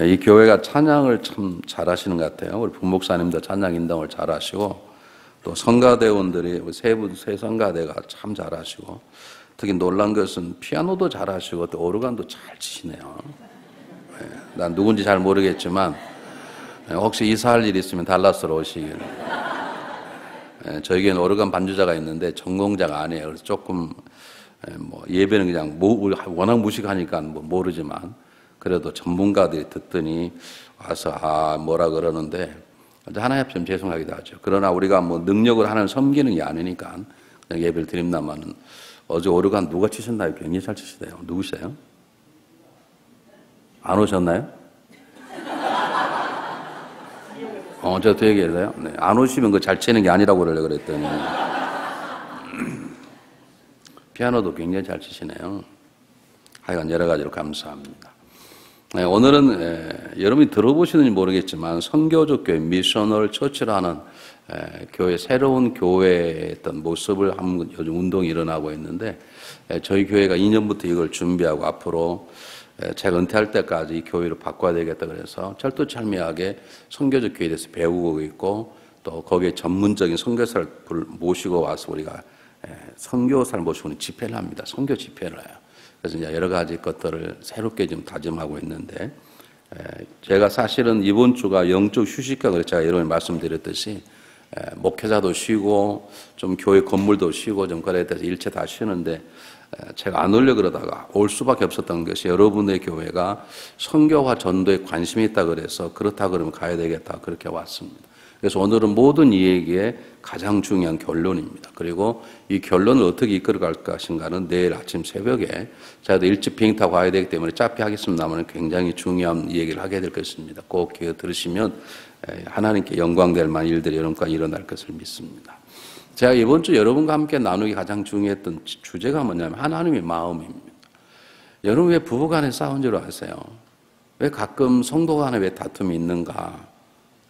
이 교회가 찬양을 참 잘하시는 것 같아요. 우리 부목사님도 찬양 인도를 잘하시고 또 성가대원들이 세 성가대가 참 잘하시고 특히 놀란 것은 피아노도 잘하시고 또 오르간도 잘 치시네요. 난 누군지 잘 모르겠지만 혹시 이사할 일 있으면 달라스로 오시길. 저에게는 오르간 반주자가 있는데 전공자가 아니에요. 그래서 조금 뭐 예배는 그냥 워낙 무식하니까 뭐 모르지만 그래도 전문가들이 듣더니 와서 뭐라 그러는데 하나님 앞에 좀 죄송하기도 하죠. 그러나 우리가 뭐 능력을 하는 섬기는 게 아니니까 그냥 예배를 드립니다만은 어제 오르간 누가 치셨나요? 굉장히 잘 치시대요. 누구세요? 안 오셨나요? 저 뒤에 계세요? 네. 안 오시면 그 잘 치는 게 아니라고 그러려고 그랬더니 피아노도 굉장히 잘 치시네요. 하여간 여러 가지로 감사합니다. 네, 오늘은 여러분이 들어보시는지 모르겠지만 선교적 교회 미셔널 처치라는 교회 새로운 교회의 어떤 모습을 한번 요즘 운동이 일어나고 있는데 저희 교회가 2년부터 이걸 준비하고 앞으로 제가 은퇴할 때까지 이 교회로 바꿔야 되겠다 그래서 철두철미하게 선교적 교회에 대해서 배우고 있고 또 거기에 전문적인 선교사를 모시고 와서 우리가 선교사를 모시고 집회를 합니다. 선교 집회를 해요. 그래서 이제 여러 가지 것들을 새롭게 좀 다짐하고 있는데 제가 사실은 이번 주가 영적 휴식과 그래서 제가 여러분이 말씀드렸듯이 목회자도 쉬고 좀 교회 건물도 쉬고 좀 그래야 돼서 일체 다 쉬는데 제가 안 오려고 그러다가 올 수밖에 없었던 것이 여러분의 교회가 선교와 전도에 관심이 있다 그래서 그렇다 그러면 가야 되겠다 그렇게 왔습니다. 그래서 오늘은 모든 이 얘기의 가장 중요한 결론입니다. 그리고 이 결론을 어떻게 이끌어갈 것인가는 내일 아침 새벽에 제가 일찍 비행 타고 가야 되기 때문에 짧게 하겠습니다만 굉장히 중요한 얘기를 하게 될 것입니다. 꼭 들으시면 하나님께 영광될 만한 일들이 여러분과 일어날 것을 믿습니다. 제가 이번 주 여러분과 함께 나누기 가장 중요했던 주제가 뭐냐면 하나님의 마음입니다. 여러분 왜 부부간에 싸운 줄 아세요? 왜 가끔 성도 간에 왜 다툼이 있는가?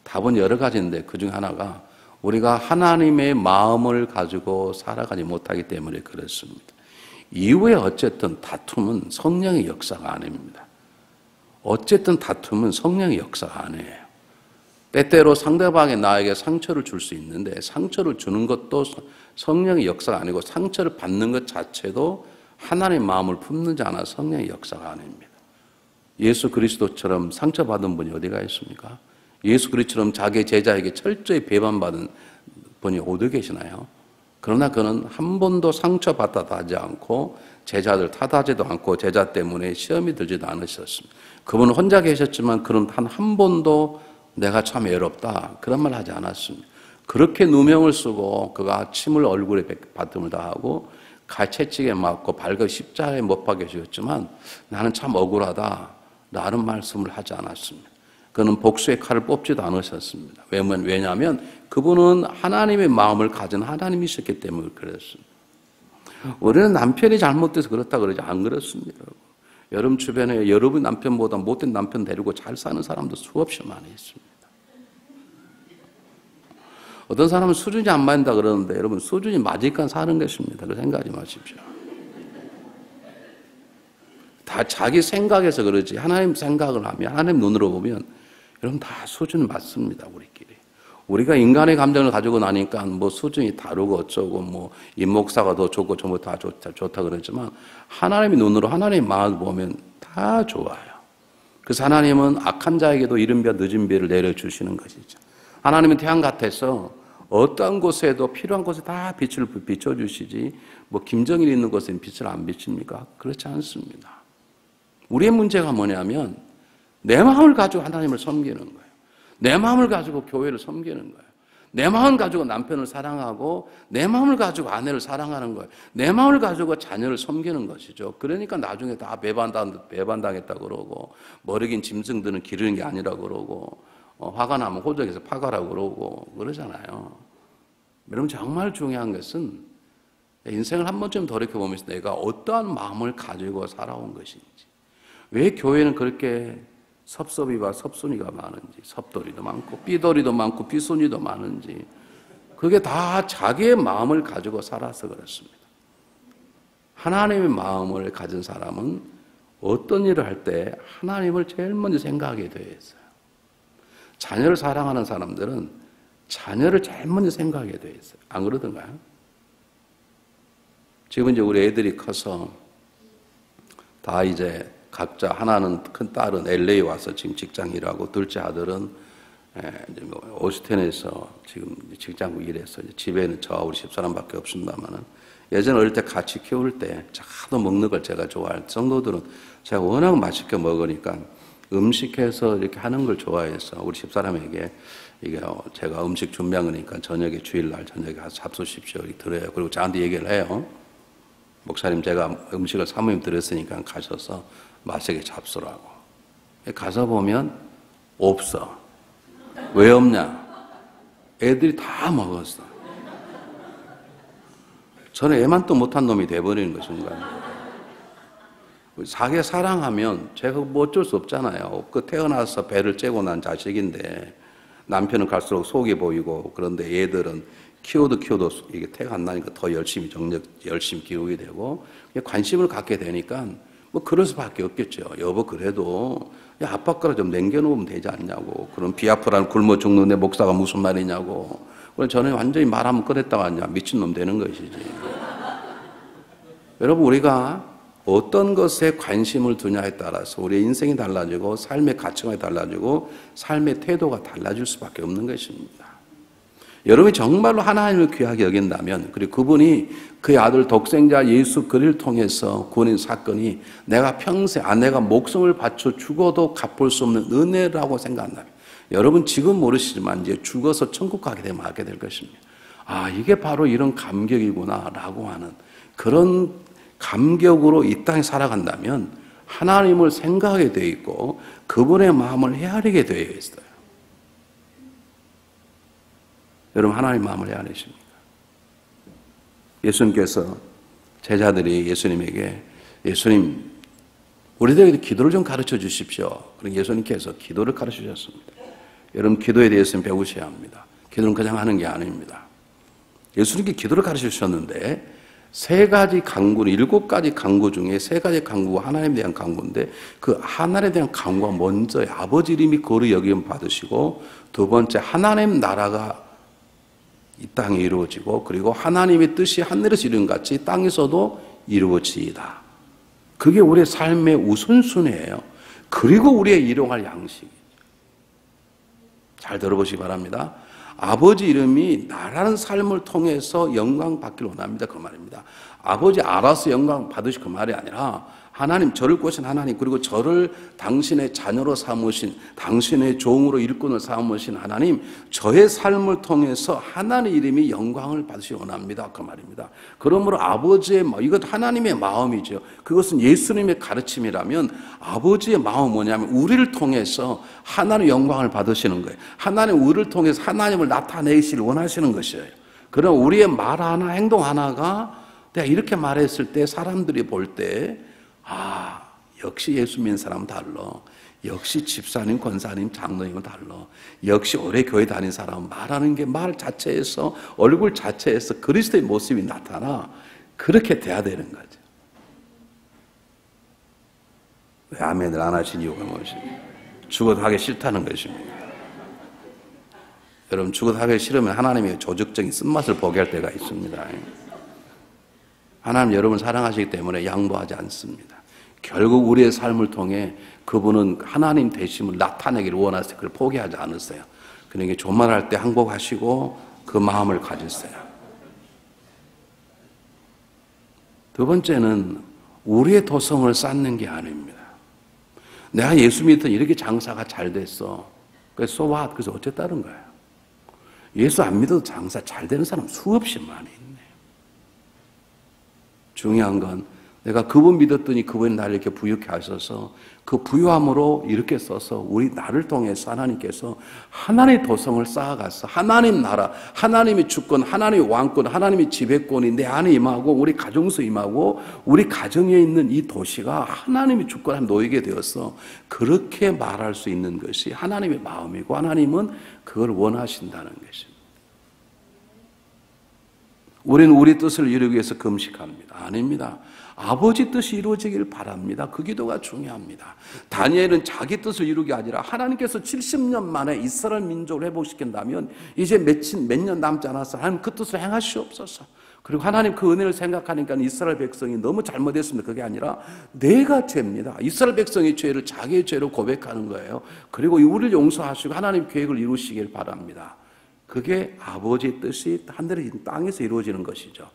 답은 여러 가지인데 그중 하나가 우리가 하나님의 마음을 가지고 살아가지 못하기 때문에 그렇습니다. 이후에 어쨌든 다툼은 성령의 역사가 아닙니다. 어쨌든 다툼은 성령의 역사가 아니에요. 때때로 상대방이 나에게 상처를 줄 수 있는데 상처를 주는 것도 성령의 역사가 아니고 상처를 받는 것 자체도 하나님의 마음을 품는지 않아 성령의 역사가 아닙니다. 예수 그리스도처럼 상처받은 분이 어디가 있습니까? 예수 그리스도처럼 자기 제자에게 철저히 배반받은 분이 어디 계시나요? 그러나 그는 한 번도 상처받다 하지 않고 제자들 탓하지도 않고 제자 때문에 시험이 들지도 않으셨습니다. 그분은 혼자 계셨지만 그는 한 번도 내가 참 외롭다 그런 말 하지 않았습니다. 그렇게 누명을 쓰고 그가 침을 얼굴에 받음을 다하고 가채찍에 맞고 발과 십자가에 못 박혀 주셨지만 나는 참 억울하다 라는 말씀을 하지 않았습니다. 그는 복수의 칼을 뽑지도 않으셨습니다. 왜냐하면 그분은 하나님의 마음을 가진 하나님이셨기 때문에 그랬습니다. 우리는 남편이 잘못돼서 그렇다 그러지 안 그렇습니다. 여러분 주변에 여러분 남편보다 못된 남편 데리고 잘 사는 사람도 수없이 많이 있습니다. 어떤 사람은 수준이 안 맞는다 그러는데 여러분 수준이 맞으니까 사는 것입니다. 그 생각하지 마십시오. 다 자기 생각에서 그러지 하나님 생각을 하면 하나님 눈으로 보면 여러분 다 수준이 맞습니다. 우리끼리. 우리가 인간의 감정을 가지고 나니까 뭐 수준이 다르고 어쩌고 뭐 이 목사가 더 좋고 저뭐 다 좋다 그러지만 하나님의 눈으로 하나님의 마음을 보면 다 좋아요. 그래서 하나님은 악한 자에게도 이른 비 늦은 비를 내려주시는 것이죠. 하나님은 태양 같아서 어떤 곳에도 필요한 곳에 다 빛을 비춰주시지 뭐 김정일 있는 곳에는 빛을 안 비칩니까? 그렇지 않습니다. 우리의 문제가 뭐냐면 내 마음을 가지고 하나님을 섬기는 거예요. 내 마음을 가지고 교회를 섬기는 거예요. 내 마음을 가지고 남편을 사랑하고 내 마음을 가지고 아내를 사랑하는 거예요. 내 마음을 가지고 자녀를 섬기는 것이죠. 그러니까 나중에 다 배반당했다 그러고 머리 긴 짐승들은 기르는 게 아니라 그러고 화가 나면 호적에서 파가라고 그러고 그러잖아요. 여러분 정말 중요한 것은 인생을 한 번쯤 돌이켜보면서 내가 어떠한 마음을 가지고 살아온 것인지 왜 교회는 그렇게 섭섭이와 섭순이가 많은지 섭돌이도 많고 삐돌이도 많고 삐순이도 많은지 그게 다 자기의 마음을 가지고 살아서 그렇습니다. 하나님의 마음을 가진 사람은 어떤 일을 할 때 하나님을 제일 먼저 생각하게 되어 있어요. 자녀를 사랑하는 사람들은 자녀를 제일 먼저 생각하게 되어 있어요. 안 그러던가요? 지금 이제 우리 애들이 커서 다 이제 각자 하나는 큰 딸은 LA 와서 지금 직장 일하고 둘째 아들은 이제 뭐 오스틴에서 지금 직장 일해서 집에는 저와 우리 집사람밖에 없습니다만은 예전 어릴 때 같이 키울 때 자도 먹는 걸 제가 좋아할 성도들은 제가 워낙 맛있게 먹으니까 음식해서 이렇게 하는 걸 좋아해서 우리 집사람에게 이게 제가 음식 준비한 거니까 저녁에 주일날 저녁에 가서 잡수십시오 이렇게 드려요. 그리고 저한테 얘기를 해요. 목사님 제가 음식을 사모님 드렸으니까 가셔서 맛있게 잡수라고. 가서 보면 없어. 왜 없냐? 애들이 다 먹었어. 저는 애만 또 못한 놈이 돼버리는 것인가. 자기 사랑하면 제가 뭐 어쩔 수 없잖아요. 그 태어나서 배를 째고 난 자식인데 남편은 갈수록 속이 보이고 그런데 얘들은 키워도 이게 태가 안 나니까 더 열심히 키우게 되고 관심을 갖게 되니까 뭐 그럴 수밖에 없겠죠. 여보 그래도 야 아빠 거를 좀 남겨놓으면 되지 않냐고. 그럼 비아프라는 굶어 죽는데 목사가 무슨 말이냐고. 그럼 저는 완전히 말하면 꺼냈다가 아니야 미친놈 되는 것이지. 여러분 우리가 어떤 것에 관심을 두냐에 따라서 우리의 인생이 달라지고 삶의 가치관이 달라지고 삶의 태도가 달라질 수밖에 없는 것입니다. 여러분이 정말로 하나님을 귀하게 여긴다면 그리고 그분이 그의 아들 독생자 예수 그리스도를 통해서 구원의 사건이 내가 평생 내가 목숨을 바쳐 죽어도 갚을 수 없는 은혜라고 생각한다면 여러분 지금 모르시지만 이제 죽어서 천국 가게 되면 알게 될 것입니다. 아 이게 바로 이런 감격이구나 라고 하는 그런 감격으로 이 땅에 살아간다면 하나님을 생각하게 되어 있고 그분의 마음을 헤아리게 되어 있어요. 여러분 하나님 마음을 헤아리십니까? 예수님께서 제자들이 예수님에게 예수님 우리들에게 기도를 좀 가르쳐 주십시오. 그럼 예수님께서 기도를 가르쳐 주셨습니다. 여러분 기도에 대해서는 배우셔야 합니다. 기도는 그냥 하는 게 아닙니다. 예수님께 기도를 가르쳐 주셨는데 세 가지 강구, 7가지 강구 중에 세 가지 강구가 하나님에 대한 강구인데 그 하나님에 대한 강구가 먼저 아버지 이름이 거룩히 여김 받으시고 두 번째 하나님 나라가 이 땅에 이루어지고 그리고 하나님의 뜻이 하늘에서 이룬 같이 땅에서도 이루어지이다. 그게 우리의 삶의 우선순위예요. 그리고 우리의 일용할 양식이죠. 잘 들어보시기 바랍니다. 아버지 이름이 나라는 삶을 통해서 영광 받기를 원합니다. 그 말입니다. 아버지 알아서 영광 받으시 그 말이 아니라 하나님 저를 꾸신 하나님 그리고 저를 당신의 자녀로 삼으신 당신의 종으로 일꾼을 삼으신 하나님 저의 삶을 통해서 하나님의 이름이 영광을 받으시기 원합니다. 그 말입니다. 그러므로 아버지의 이것 하나님의 마음이죠. 그것은 예수님의 가르침이라면 아버지의 마음은 뭐냐면 우리를 통해서 하나님의 영광을 받으시는 거예요. 하나님 우리를 통해서 하나님을 나타내시길 원하시는 것이에요. 그럼 우리의 말 하나 행동 하나가 내가 이렇게 말했을 때 사람들이 볼 때 아, 역시 예수 믿는 사람은 달라. 역시 집사님, 권사님, 장로님은 달라. 역시 오래 교회 다닌 사람은 말하는 게 말 자체에서 얼굴 자체에서 그리스도의 모습이 나타나. 그렇게 돼야 되는 거죠. 왜 아멘을 안 하신 이유가 무엇입니까? 죽어도 하기 싫다는 것입니다. 여러분 죽어도 하기 싫으면 하나님의 조직적인 쓴맛을 보게 할 때가 있습니다. 하나님 여러분을 사랑하시기 때문에 양보하지 않습니다. 결국 우리의 삶을 통해 그분은 하나님 되심을 나타내기를 원하세요. 그걸 포기하지 않으세요. 그러니까 존말할 때 항복하시고 그 마음을 가지세요. 두 번째는 우리의 도성을 쌓는 게 아닙니다. 내가 예수 믿더니 이렇게 장사가 잘 됐어. 그래서 so what? 그래서 어쨌다는 거예요. 예수 안 믿어도 장사 잘 되는 사람 수없이 많이 있네. 중요한 건 내가 그분 믿었더니 그분이 나를 이렇게 부유케 하셔서 그 부유함으로 이렇게 써서 우리 나를 통해서 하나님께서 하나님의 도성을 쌓아가서 하나님 나라, 하나님의 주권, 하나님의 왕권, 하나님의 지배권이 내 안에 임하고 우리 가정에서 임하고 우리 가정에 있는 이 도시가 하나님의 주권 안에 놓이게 되어서 그렇게 말할 수 있는 것이 하나님의 마음이고 하나님은 그걸 원하신다는 것입니다. 우리는 우리 뜻을 이루기 위해서 금식합니다. 아닙니다. 아버지 뜻이 이루어지길 바랍니다. 그 기도가 중요합니다. 다니엘은 자기 뜻을 이루기 아니라 하나님께서 70년 만에 이스라엘 민족을 회복시킨다면 이제 몇 년 남지 않아서 하나님 그 뜻을 행하시옵소서. 그리고 하나님 그 은혜를 생각하니까 이스라엘 백성이 너무 잘못했습니다. 그게 아니라 내가 죄입니다. 이스라엘 백성의 죄를 자기의 죄로 고백하는 거예요. 그리고 우리를 용서하시고 하나님 계획을 이루시길 바랍니다. 그게 아버지의 뜻이 하늘에 있는 땅에서 이루어지는 것이죠.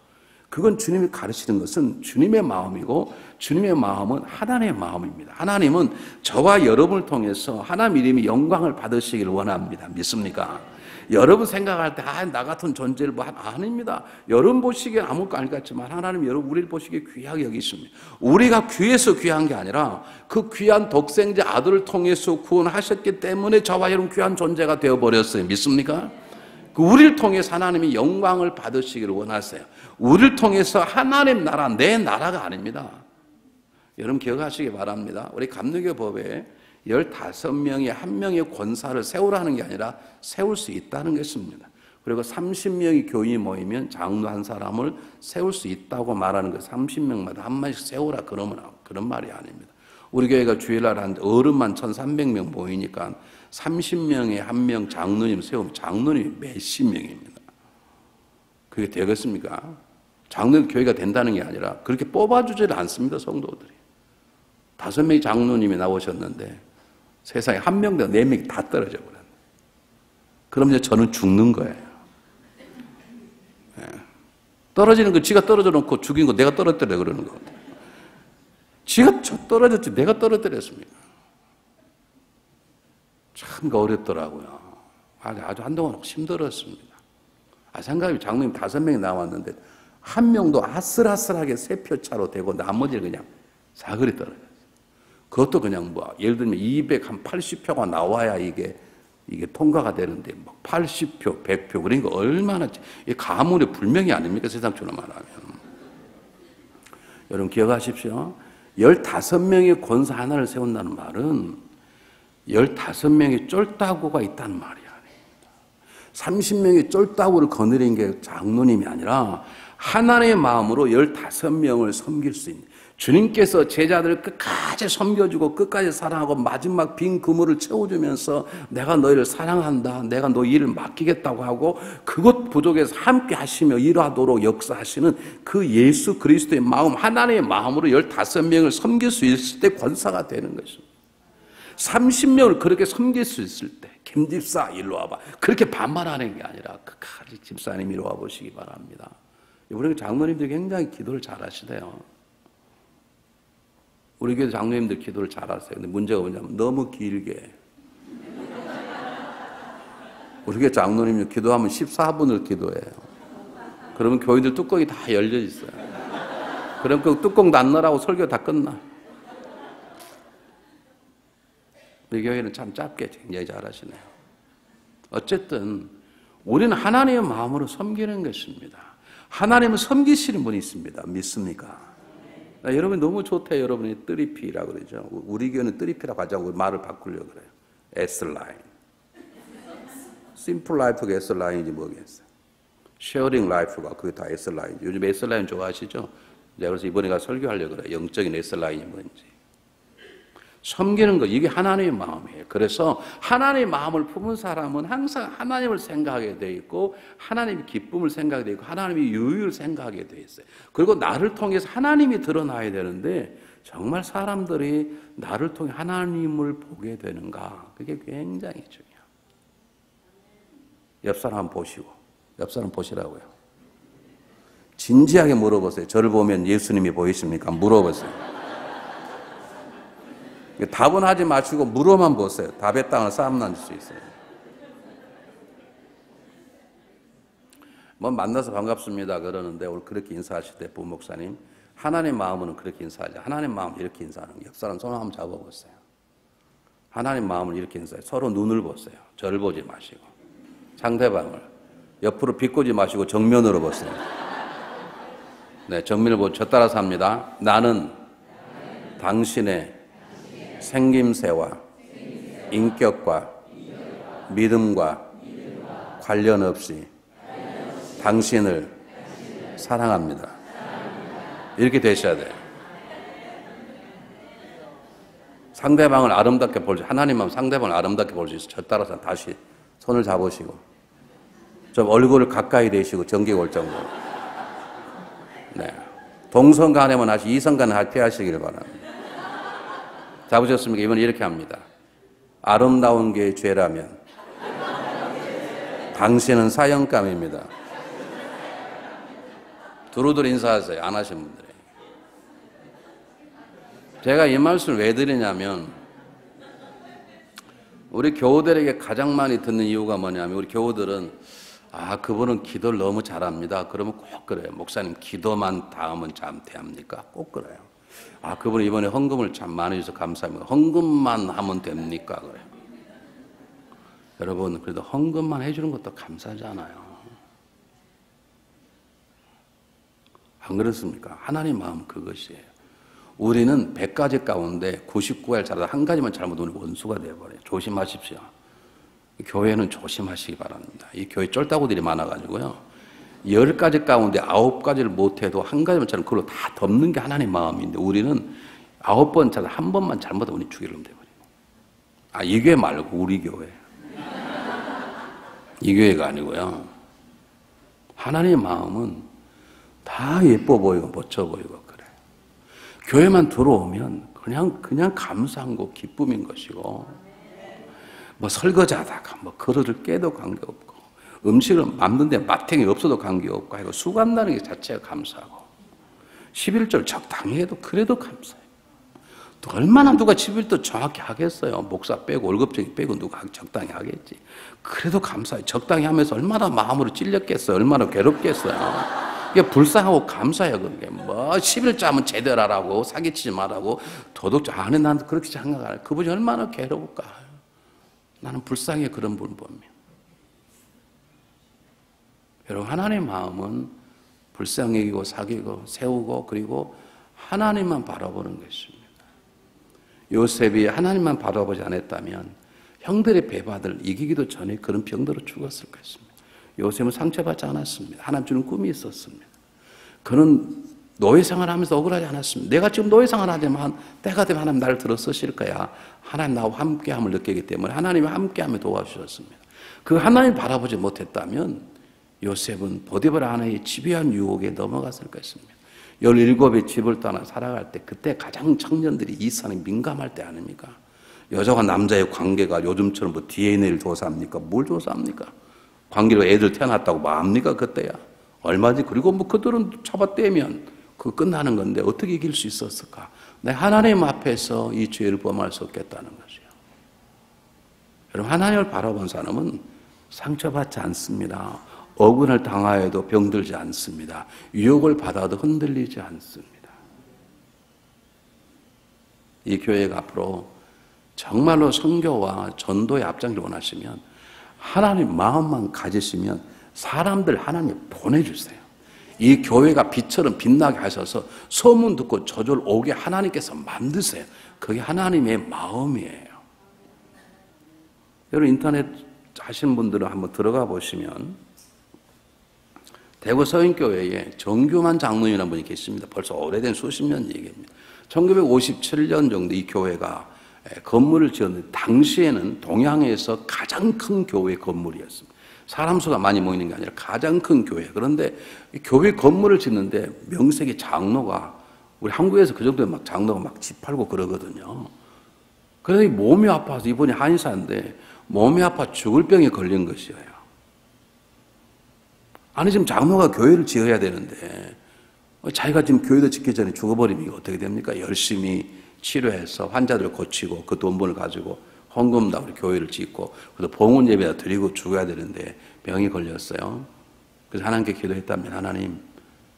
그건 주님이 가르치는 것은 주님의 마음이고 주님의 마음은 하나님의 마음입니다. 하나님은 저와 여러분을 통해서 하나님 이름이 영광을 받으시길 원합니다. 믿습니까? 여러분 생각할 때 나 같은 존재를 아닙니다. 여러분 보시기에 아무것도 아닐 것 같지만 하나님 여러분 우리를 보시기에 귀하게 여기십니다. 우리가 귀해서 귀한 게 아니라 그 귀한 독생자 아들을 통해서 구원하셨기 때문에 저와 여러분 귀한 존재가 되어버렸어요. 믿습니까? 우리를 통해서 하나님이 영광을 받으시기를 원하세요. 우리를 통해서 하나님 나라, 내 나라가 아닙니다. 여러분 기억하시기 바랍니다. 우리 감리교 법에 15명이 한 명의 권사를 세우라는 게 아니라 세울 수 있다는 것입니다. 그리고 30명이 교인이 모이면 장로 한 사람을 세울 수 있다고 말하는 거 30명마다 한 명씩 세우라 그런 말이 아닙니다. 우리 교회가 주일날 한 어른만 1,300명 모이니까 30명에 한 명 장로님 세우면 장로님이 몇십 명입니다. 그게 되겠습니까? 장로님 교회가 된다는 게 아니라 그렇게 뽑아주지를 않습니다. 성도들이. 5명의 장로님이 나오셨는데 세상에 한 명도 4명이 다 떨어져 버렸네. 그럼 이제 저는 죽는 거예요. 네. 떨어지는 거 지가 떨어져 놓고 죽인 거 내가 떨어뜨려 그러는 거. 지가 떨어졌지 내가 떨어뜨렸습니다. 참 어렵더라고요. 아주 한동안 힘들었습니다. 생각이 장로님 5명이 나왔는데 한 명도 아슬아슬하게 3표 차로 되고 나머지는 그냥 사거리 떨어졌어요. 그것도 그냥 예를 들면 280표가 나와야 이게 통과가 되는데 80표, 100표 그러니까 얼마나 가물의 불명이 아닙니까? 세상처럼 말하면. 여러분 기억하십시오. 15명의 권사 하나를 세운다는 말은 15명의 쫄따구가 있다는 말이 아닙니다. 30명의 쫄따구를 거느린 게 장로님이 아니라 하나님의 마음으로 15명을 섬길 수 있는 주님께서 제자들을 끝까지 섬겨주고 끝까지 사랑하고 마지막 빈 그물을 채워주면서 내가 너희를 사랑한다. 내가 너희 일을 맡기겠다고 하고 그것 부족해서 함께 하시며 일하도록 역사하시는 그 예수 그리스도의 마음 하나님의 마음으로 15명을 섬길 수 있을 때 권사가 되는 것입니다. 30명을 그렇게 섬길 수 있을 때 김집사 일로 와봐. 그렇게 반말하는 게 아니라 끝까지 집사님 이리 와보시기 바랍니다. 우리 장로님들이 굉장히 기도를 잘하시대요. 우리 교회 장로님들 기도를 잘하세요. 근데 문제가 뭐냐면 너무 길게. 우리 교회 장로님들 기도하면 14분을 기도해요. 그러면 교인들 뚜껑이 다 열려 있어요. 그럼 그 뚜껑 닫느라고 설교 다 끝나. 우리 교회는 참 짧게 굉장히 잘하시네요. 어쨌든 우리는 하나님의 마음으로 섬기는 것입니다. 하나님을 섬기시는 분이 있습니다. 믿습니까? 여러분이 너무 좋대요. 여러분이 뜨리피라고 그러죠. 우리 교회는 뜨리피라고 하자고 말을 바꾸려고 그래요. S라인. 심플 라이프가 S라인인지 모르겠어요. 쉐어링 라이프가 그게 다 S라인이죠. 요즘 S라인 좋아하시죠? 그래서 이번에 가서 설교하려고 그래요. 영적인 S라인이 뭔지. 섬기는 거 이게 하나님의 마음이에요. 그래서 하나님의 마음을 품은 사람은 항상 하나님을 생각하게 돼 있고 하나님의 기쁨을 생각하게 돼 있고 하나님의 유익을 생각하게 돼 있어요. 그리고 나를 통해서 하나님이 드러나야 되는데 정말 사람들이 나를 통해 하나님을 보게 되는가? 그게 굉장히 중요해요. 옆 사람 보시고 옆 사람 보시라고요. 진지하게 물어보세요. 저를 보면 예수님이 보이십니까? 물어보세요. 답은 하지 마시고 물어만 보세요. 답의 땅을 싸움 날 수 있어요. 만나서 반갑습니다 그러는데 오늘 그렇게 인사하실 때 부목사님 하나님의 마음은 그렇게 인사하죠. 하나님의 마음은 이렇게 인사하는 거예요. 옆 사람 손 한번 잡아보세요. 하나님의 마음은 이렇게 인사해요. 서로 눈을 보세요. 저를 보지 마시고 상대방을 옆으로 비꼬지 마시고 정면으로 보세요. 네, 정면을 보고 저 따라서 합니다. 나는 당신의 생김새와 인격과 믿음과 관련 없이 당신을 사랑합니다. 이렇게 되셔야 돼요. 상대방을 아름답게 볼 수, 하나님만 상대방을 아름답게 볼 수 있어요. 저 따라서 다시 손을 잡으시고, 좀 얼굴을 가까이 대시고, 전기 올 정도로. 네. 동성 간에만 하시, 이성 간에 피하시길 바랍니다. 잡으셨습니까? 이번에 이렇게 합니다. 아름다운 게 죄라면, 당신은 사형감입니다. 두루두루 인사하세요. 안 하신 분들이. 제가 이 말씀을 왜 드리냐면 우리 교우들에게 가장 많이 듣는 이유가 뭐냐면 우리 교우들은 그분은 기도를 너무 잘합니다. 그러면 꼭 그래요. 목사님 기도만 다음은 참 됩니까? 꼭 그래요. 그분 이번에 헌금을 참 많이 주셔서 감사합니다. 헌금만 하면 됩니까? 그래요. 여러분 그래도 헌금만 해주는 것도 감사하잖아요. 안 그렇습니까? 하나님 마음 그것이에요. 우리는 100가지 가운데 99알 잘하다 한 가지만 잘못하면 원수가 되어버려요. 조심하십시오. 교회는 조심하시기 바랍니다. 이 교회 쫄따구들이 많아가지고요. 10가지 가운데 9가지를 못해도 한 가지만 잘하면 그걸로 다 덮는 게 하나님 마음인데 우리는 9번 잘하다 한 번만 잘못하면 우리 죽이려면 돼버려요. 이 교회 말고 우리 교회. 이 교회가 아니고요. 하나님의 마음은 다 예뻐 보이고 멋져 보이고 그래요. 교회만 들어오면 그냥 감사한 거 기쁨인 것이고 뭐 설거지하다가 뭐 그릇을 깨도 관계없고 음식을 만드는데 마탱이 없어도 관계없고 하고 수고한다는 게 자체가 감사하고 11절 적당히 해도 그래도 감사해요. 또 얼마나 누가 11절 정확히 하겠어요. 목사 빼고 월급쟁이 빼고 누가 적당히 하겠지. 그래도 감사해요. 적당히 하면서 얼마나 마음으로 찔렸겠어요. 얼마나 괴롭겠어요. 이게 불쌍하고 감사해요. 그게 뭐 11조 하면 제대로 하라고 사기치지 말라고 도덕적 나는 그렇게 생각해요. 그분이 얼마나 괴로울까. 나는 불쌍해 그런 분 보면. 여러분 하나님의 마음은 불쌍히 사귀고 세우고 그리고 하나님만 바라보는 것입니다. 요셉이 하나님만 바라보지 않았다면 형들의 배반을 이기기도 전에 그런 병들어 죽었을 것입니다. 요셉은 상처받지 않았습니다. 하나님 주는 꿈이 있었습니다. 그는 노예생활을 하면서 억울하지 않았습니다. 내가 지금 노예생활을 하지만 때가 되면 하나님 나를 들어 쓰실 거야. 하나님 나와 함께함을 느끼기 때문에 하나님이 함께함을 도와주셨습니다. 그 하나님 바라보지 못했다면 요셉은 보디바라 아내의 집요한 유혹에 넘어갔을 것입니다. 17의 집을 떠나 살아갈 때 그때 가장 청년들이 이 사안에 민감할 때 아닙니까? 여자와 남자의 관계가 요즘처럼 뭐 DNA를 조사합니까? 뭘 조사합니까? 관계로 애들 태어났다고 뭐합니까? 그때야. 얼마지? 그리고 뭐 그들은 잡아떼면 그거 끝나는 건데 어떻게 이길 수 있었을까? 내 하나님 앞에서 이 죄를 범할 수 없겠다는 것이요. 여러분 하나님을 바라본 사람은 상처받지 않습니다. 억울을 당하여도 병들지 않습니다. 유혹을 받아도 흔들리지 않습니다. 이 교회가 앞으로 정말로 선교와 전도에 앞장을 원하시면 하나님 마음만 가지시면 사람들 하나님 보내주세요. 이 교회가 빛처럼 빛나게 하셔서 소문 듣고 저절 오게 하나님께서 만드세요. 그게 하나님의 마음이에요. 여러분 인터넷 하시는 분들은 한번 들어가 보시면 대구 서인교회에 정규만 장로님이라는 분이 계십니다. 벌써 오래된 수십 년 얘기입니다. 1957년 정도 이 교회가 건물을 지었는데 당시에는 동양에서 가장 큰 교회 건물이었습니다. 사람 수가 많이 모이는 게 아니라 가장 큰 교회. 그런데 이 교회 건물을 짓는데 명색이 장로가 우리 한국에서 그 정도에 막 장로가 막 집 팔고 그러거든요. 그래서 몸이 아파서 이분이 한의사인데 몸이 아파 죽을 병에 걸린 것이에요. 아니 지금 장로가 교회를 지어야 되는데 자기가 지금 교회도 짓기 전에 죽어버리면 어떻게 됩니까? 열심히 치료해서 환자들을 고치고 그 돈벌을 가지고 헌금 다 우리 교회를 짓고 그래서 봉헌 예배다 드리고 죽어야 되는데 병이 걸렸어요. 그래서 하나님께 기도했다면 하나님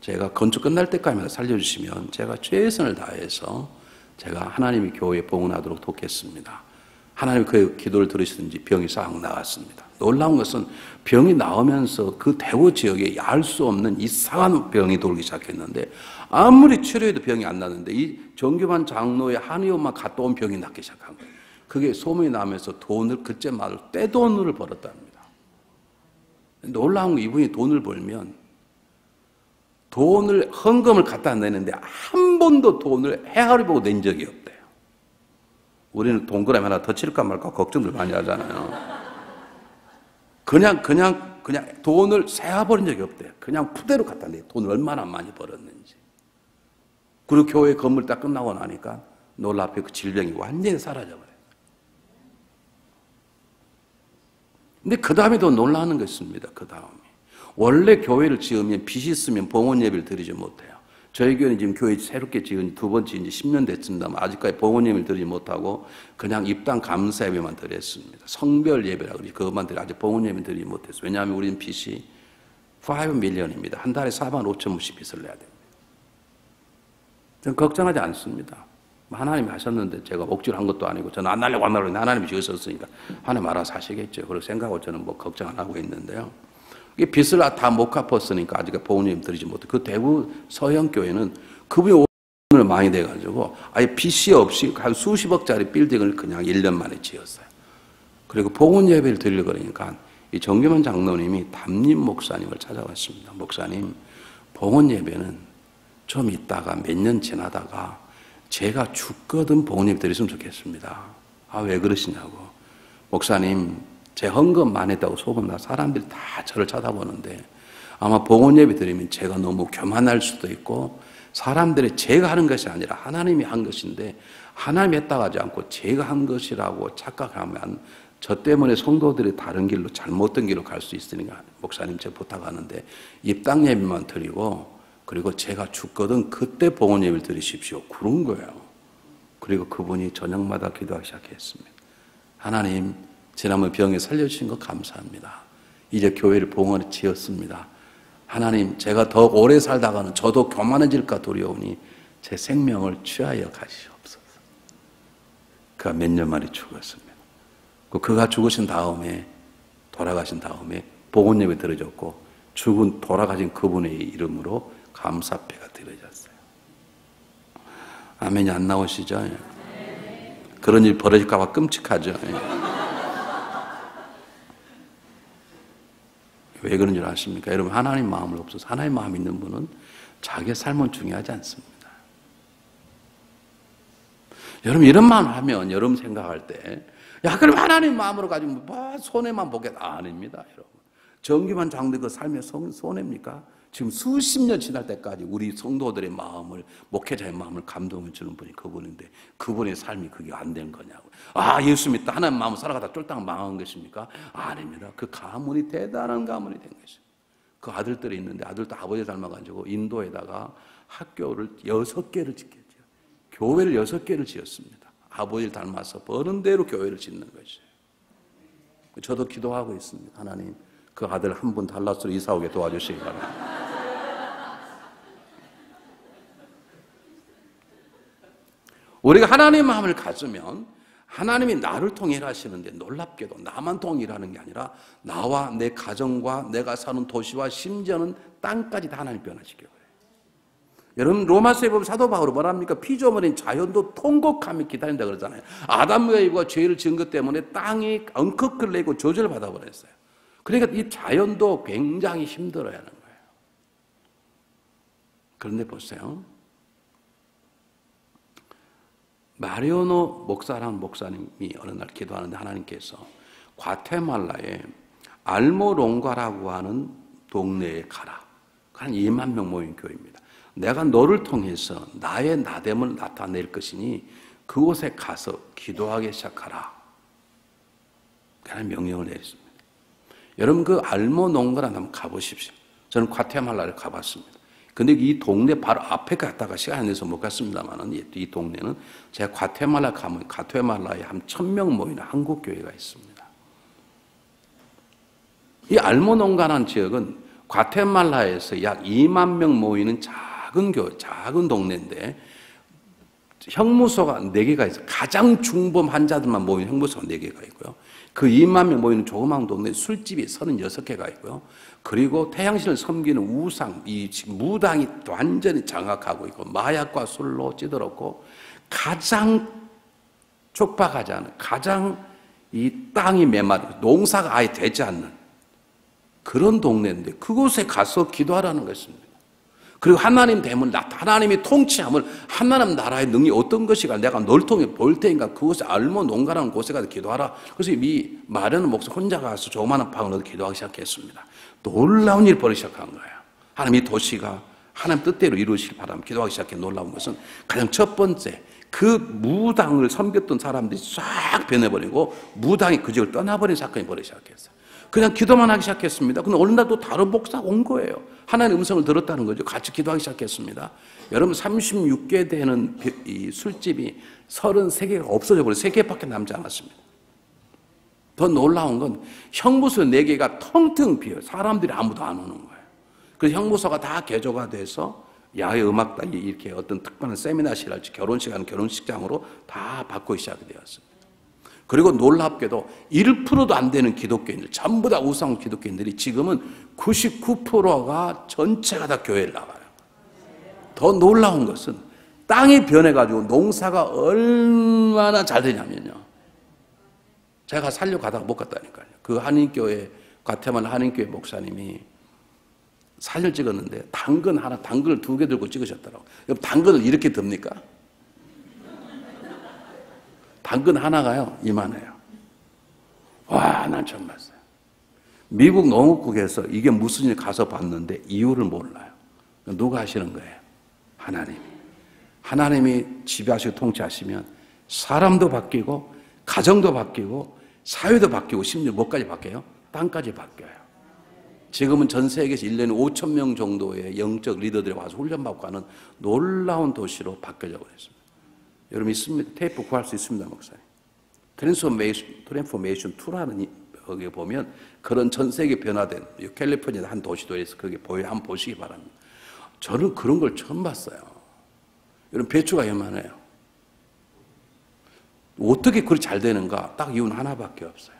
제가 건축 끝날 때까지 살려주시면 제가 최선을 다해서 제가 하나님의 교회에 봉헌하도록 돕겠습니다. 하나님 그 기도를 들으시든지 병이 싹 나갔습니다. 놀라운 것은 병이 나오면서 그 대구 지역에 알 수 없는 이상한 병이 돌기 시작했는데 아무리 치료해도 병이 안 나는데 이 정규만 장로의 한의원만 갔다 온 병이 낫기 시작한 거예요. 그게 소문이 나면서 돈을 그때 말 떼돈을 벌었답니다. 놀라운 거 이분이 돈을 벌면 돈을 헌금을 갖다 내는데 한 번도 돈을 헤아려 보고 낸 적이 없대요. 우리는 동그라미 하나 더 칠까 말까 걱정들 많이 하잖아요. 그냥 돈을 세어버린 적이 없대요. 그냥 푸대로 갖다 내. 돈을 얼마나 많이 벌었는지. 그리고 교회 건물 딱 끝나고 나니까 놀랍게 그 질병이 완전히 사라져버려요. 근데 그 다음에도 놀라는 것입니다. 그 다음에. 원래 교회를 지으면 빚이 있으면 봉헌 예배를 드리지 못해요. 저희 교회는 지금 교회 새롭게 지은 두 번째 이제 10년 됐습니다만 아직까지 봉헌 예배를 드리지 못하고 그냥 입당 감사 예배만 드렸습니다. 성별 예배라고 그러지. 그것만 드려 아직 봉헌 예배를 드리지 못했어요. 왜냐하면 우리는 빚이 5 밀리언입니다. 한 달에 4만 5천 원씩 빚을 내야 됩니다. 저는 걱정하지 않습니다. 하나님이 하셨는데 제가 억지로 한 것도 아니고 저는 안 날려고 했는데 하나님이 지으셨으니까 하나님 알아서 하시겠죠. 그렇게 생각하고 저는 뭐 걱정 안 하고 있는데요. 이게 빚을 다 못 갚았으니까 아직 봉헌예배 드리지 못해. 그 대부분 서양 교회는 그분이 돈을 많이 내가지고 아예 빚이 없이 한 수십억짜리 빌딩을 그냥 1년 만에 지었어요. 그리고 봉헌예배를 드리려고 그러니까 이 정규만 장로님이 담임 목사님을 찾아왔습니다. 목사님, 봉헌예배는 좀 있다가 몇 년 지나다가 제가 죽거든 봉헌예배 드렸으면 좋겠습니다. 아, 왜 그러시냐고. 목사님, 제 헌금 많이 했다고 소문나 사람들이 다 저를 쳐다보는데 아마 봉헌예배 드리면 제가 너무 교만할 수도 있고 사람들이 제가 하는 것이 아니라 하나님이 한 것인데 하나님이 했다고 하지 않고 제가 한 것이라고 착각하면 저 때문에 성도들이 다른 길로 잘못된 길로 갈 수 있으니까 목사님 제가 부탁하는데 입당 예배만 드리고 그리고 제가 죽거든 그때 봉헌 예배를 드리십시오. 그런 거예요. 그리고 그분이 저녁마다 기도하기 시작했습니다. 하나님, 지난번 병에 살려주신 거 감사합니다. 이제 교회를 봉헌을 지었습니다. 하나님, 제가 더 오래 살다가는 저도 교만해질까 두려우니 제 생명을 취하여 가시옵소서. 그가 몇 년 만에 죽었습니다. 그가 죽으신 다음에 돌아가신 다음에 봉헌 예배 드려졌고 돌아가신 그분의 이름으로 감사패가 드려졌어요. 아멘이 안 나오시죠? 그런 일 벌어질까 봐 끔찍하죠. 왜 그런 줄 아십니까? 여러분, 하나님 마음을 없어서 하나님 마음 있는 분은 자기의 삶은 중요하지 않습니다. 여러분, 이런 마음을 하면 여러분 생각할 때 야, 그럼 하나님 마음으로 가지고 뭐 손해만 보겠다. 아닙니다, 여러분. 정규만 장로의 그 삶의 손해입니까? 지금 수십 년 지날 때까지 우리 성도들의 마음을, 목회자의 마음을 감동해 주는 분이 그분인데 그분의 삶이 그게 안 된 거냐고. 아, 예수 믿다 하나님 마음을 살아가다 쫄딱 망한 것입니까? 아닙니다. 그 가문이 대단한 가문이 된 것입니다. 그 아들들이 있는데 아들도 아버지 닮아가지고 인도에다가 학교를 6개를 짓겠죠. 교회를 6개를 지었습니다. 아버지를 닮아서 버는 대로 교회를 짓는 것이에요. 저도 기도하고 있습니다. 하나님, 그 아들 한 분 달라스로 이사 오게 도와주시기 바랍니다. 우리가 하나님의 마음을 가지면 하나님이 나를 통해 일하시는데 놀랍게도 나만 통해 일하는 게 아니라 나와 내 가정과 내가 사는 도시와 심지어는 땅까지 다 하나님 변화시켜요. 여러분, 로마서에 보면 사도 바울은 뭐랍니까? 피조물인 자연도 통곡하며 기다린다 그러잖아요. 아담과 이브가 죄를 지은 것 때문에 땅이 엉컥을 내고 저주를 받아버렸어요. 그러니까 이 자연도 굉장히 힘들어야 하는 거예요. 그런데 보세요. 마리오노 목사라는 목사님이 어느 날 기도하는데 하나님께서 과테말라에 알모롱가라고 하는 동네에 가라. 한 2만 명 모인 교회입니다. 내가 너를 통해서 나의 나됨을 나타낼 것이니 그곳에 가서 기도하기 시작하라. 그런 명령을 내렸습니다. 여러분, 그 알모농가라는 한번 가보십시오. 저는 과테말라를 가봤습니다. 근데 이 동네 바로 앞에 갔다가 시간이 내서 못 갔습니다만 이 동네는 제가 과테말라 가면 과테말라에 한 1000명 모이는 한국 교회가 있습니다. 이 알모농가라는 지역은 과테말라에서 약 2만 명 모이는 작은 교회, 작은 동네인데 형무소가 4개가 있어요. 가장 중범 환자들만 모이는 형무소가 4개가 있고요. 그 2만 명 모이는 조그마한 동네에 술집이 36개가 있고요. 그리고 태양신을 섬기는 우상, 이 무당이 완전히 장악하고 있고 마약과 술로 찌들었고 가장 촉박하지 않은, 가장 이 땅이 메마르고 농사가 아예 되지 않는 그런 동네인데 그곳에 가서 기도하라는 것입니다. 그리고 하나님 됨을, 하나님의 통치함을, 하나님 나라의 능력이 어떤 것이가 내가 널 통해 볼 테니까 그것을 알모 농가라는 곳에 가서 기도하라. 그래서 이 마르는 목사 혼자 가서 조그마한 방을 얻어 기도하기 시작했습니다. 놀라운 일이 벌어지기 시작한 거예요. 하나님 이 도시가 하나님 뜻대로 이루어지길 바라며 기도하기 시작한 놀라운 것은 가장 첫 번째, 그 무당을 섬겼던 사람들이 싹 변해버리고 무당이 그 지역을 떠나버린 사건이 벌어지기 시작했어요. 그냥 기도만 하기 시작했습니다. 근데 어느 날 또 다른 목사가 온 거예요. 하나님의 음성을 들었다는 거죠. 같이 기도하기 시작했습니다. 여러분 36개 되는 이 술집이 33개가 없어져 버려요. 3개밖에 남지 않았습니다. 더 놀라운 건 형무소 4개가 텅텅 비어요. 사람들이 아무도 안 오는 거예요. 그래서 형무소가 다 개조가 돼서 야외 음악단이 이렇게 어떤 특별한 세미나실 할지 결혼식 하는 결혼식장으로 다 바꾸기 시작이 되었습니다. 그리고 놀랍게도 1%도 안 되는 기독교인들, 전부 다 우상 기독교인들이 지금은 99%가 전체가 다 교회를 나가요. 더 놀라운 것은 땅이 변해가지고 농사가 얼마나 잘 되냐면요. 제가 살려가다가 못 갔다니까요. 그 한인교회, 과테말라 한인교회 목사님이 사진을 찍었는데 당근을 2개 들고 찍으셨더라고요. 여러분, 당근을 이렇게 듭니까? 당근 하나가요, 이만해요. 와, 난 처음 봤어요. 미국 농업국에서 이게 무슨 일 가서 봤는데 이유를 몰라요. 누가 하시는 거예요? 하나님이. 하나님이 지배하시고 통치하시면 사람도 바뀌고, 가정도 바뀌고, 사회도 바뀌고, 심지어 뭐까지 바뀌어요? 땅까지 바뀌어요. 지금은 전 세계에서 1년에 5천 명 정도의 영적 리더들이 와서 훈련받고 하는 놀라운 도시로 바뀌어져 버렸습니다. 여러분 있습니다. 테이프 구할 수 있습니다, 목사님. 트랜스포메이션 2라는 거기에 보면 그런 전 세계 변화된 캘리포니아 한 도시도 있어서 거기 한번 보시기 바랍니다. 저는 그런 걸 처음 봤어요. 여러분 배추가 얼마나요? 어떻게 그렇게 잘 되는가? 딱 이유는 하나밖에 없어요.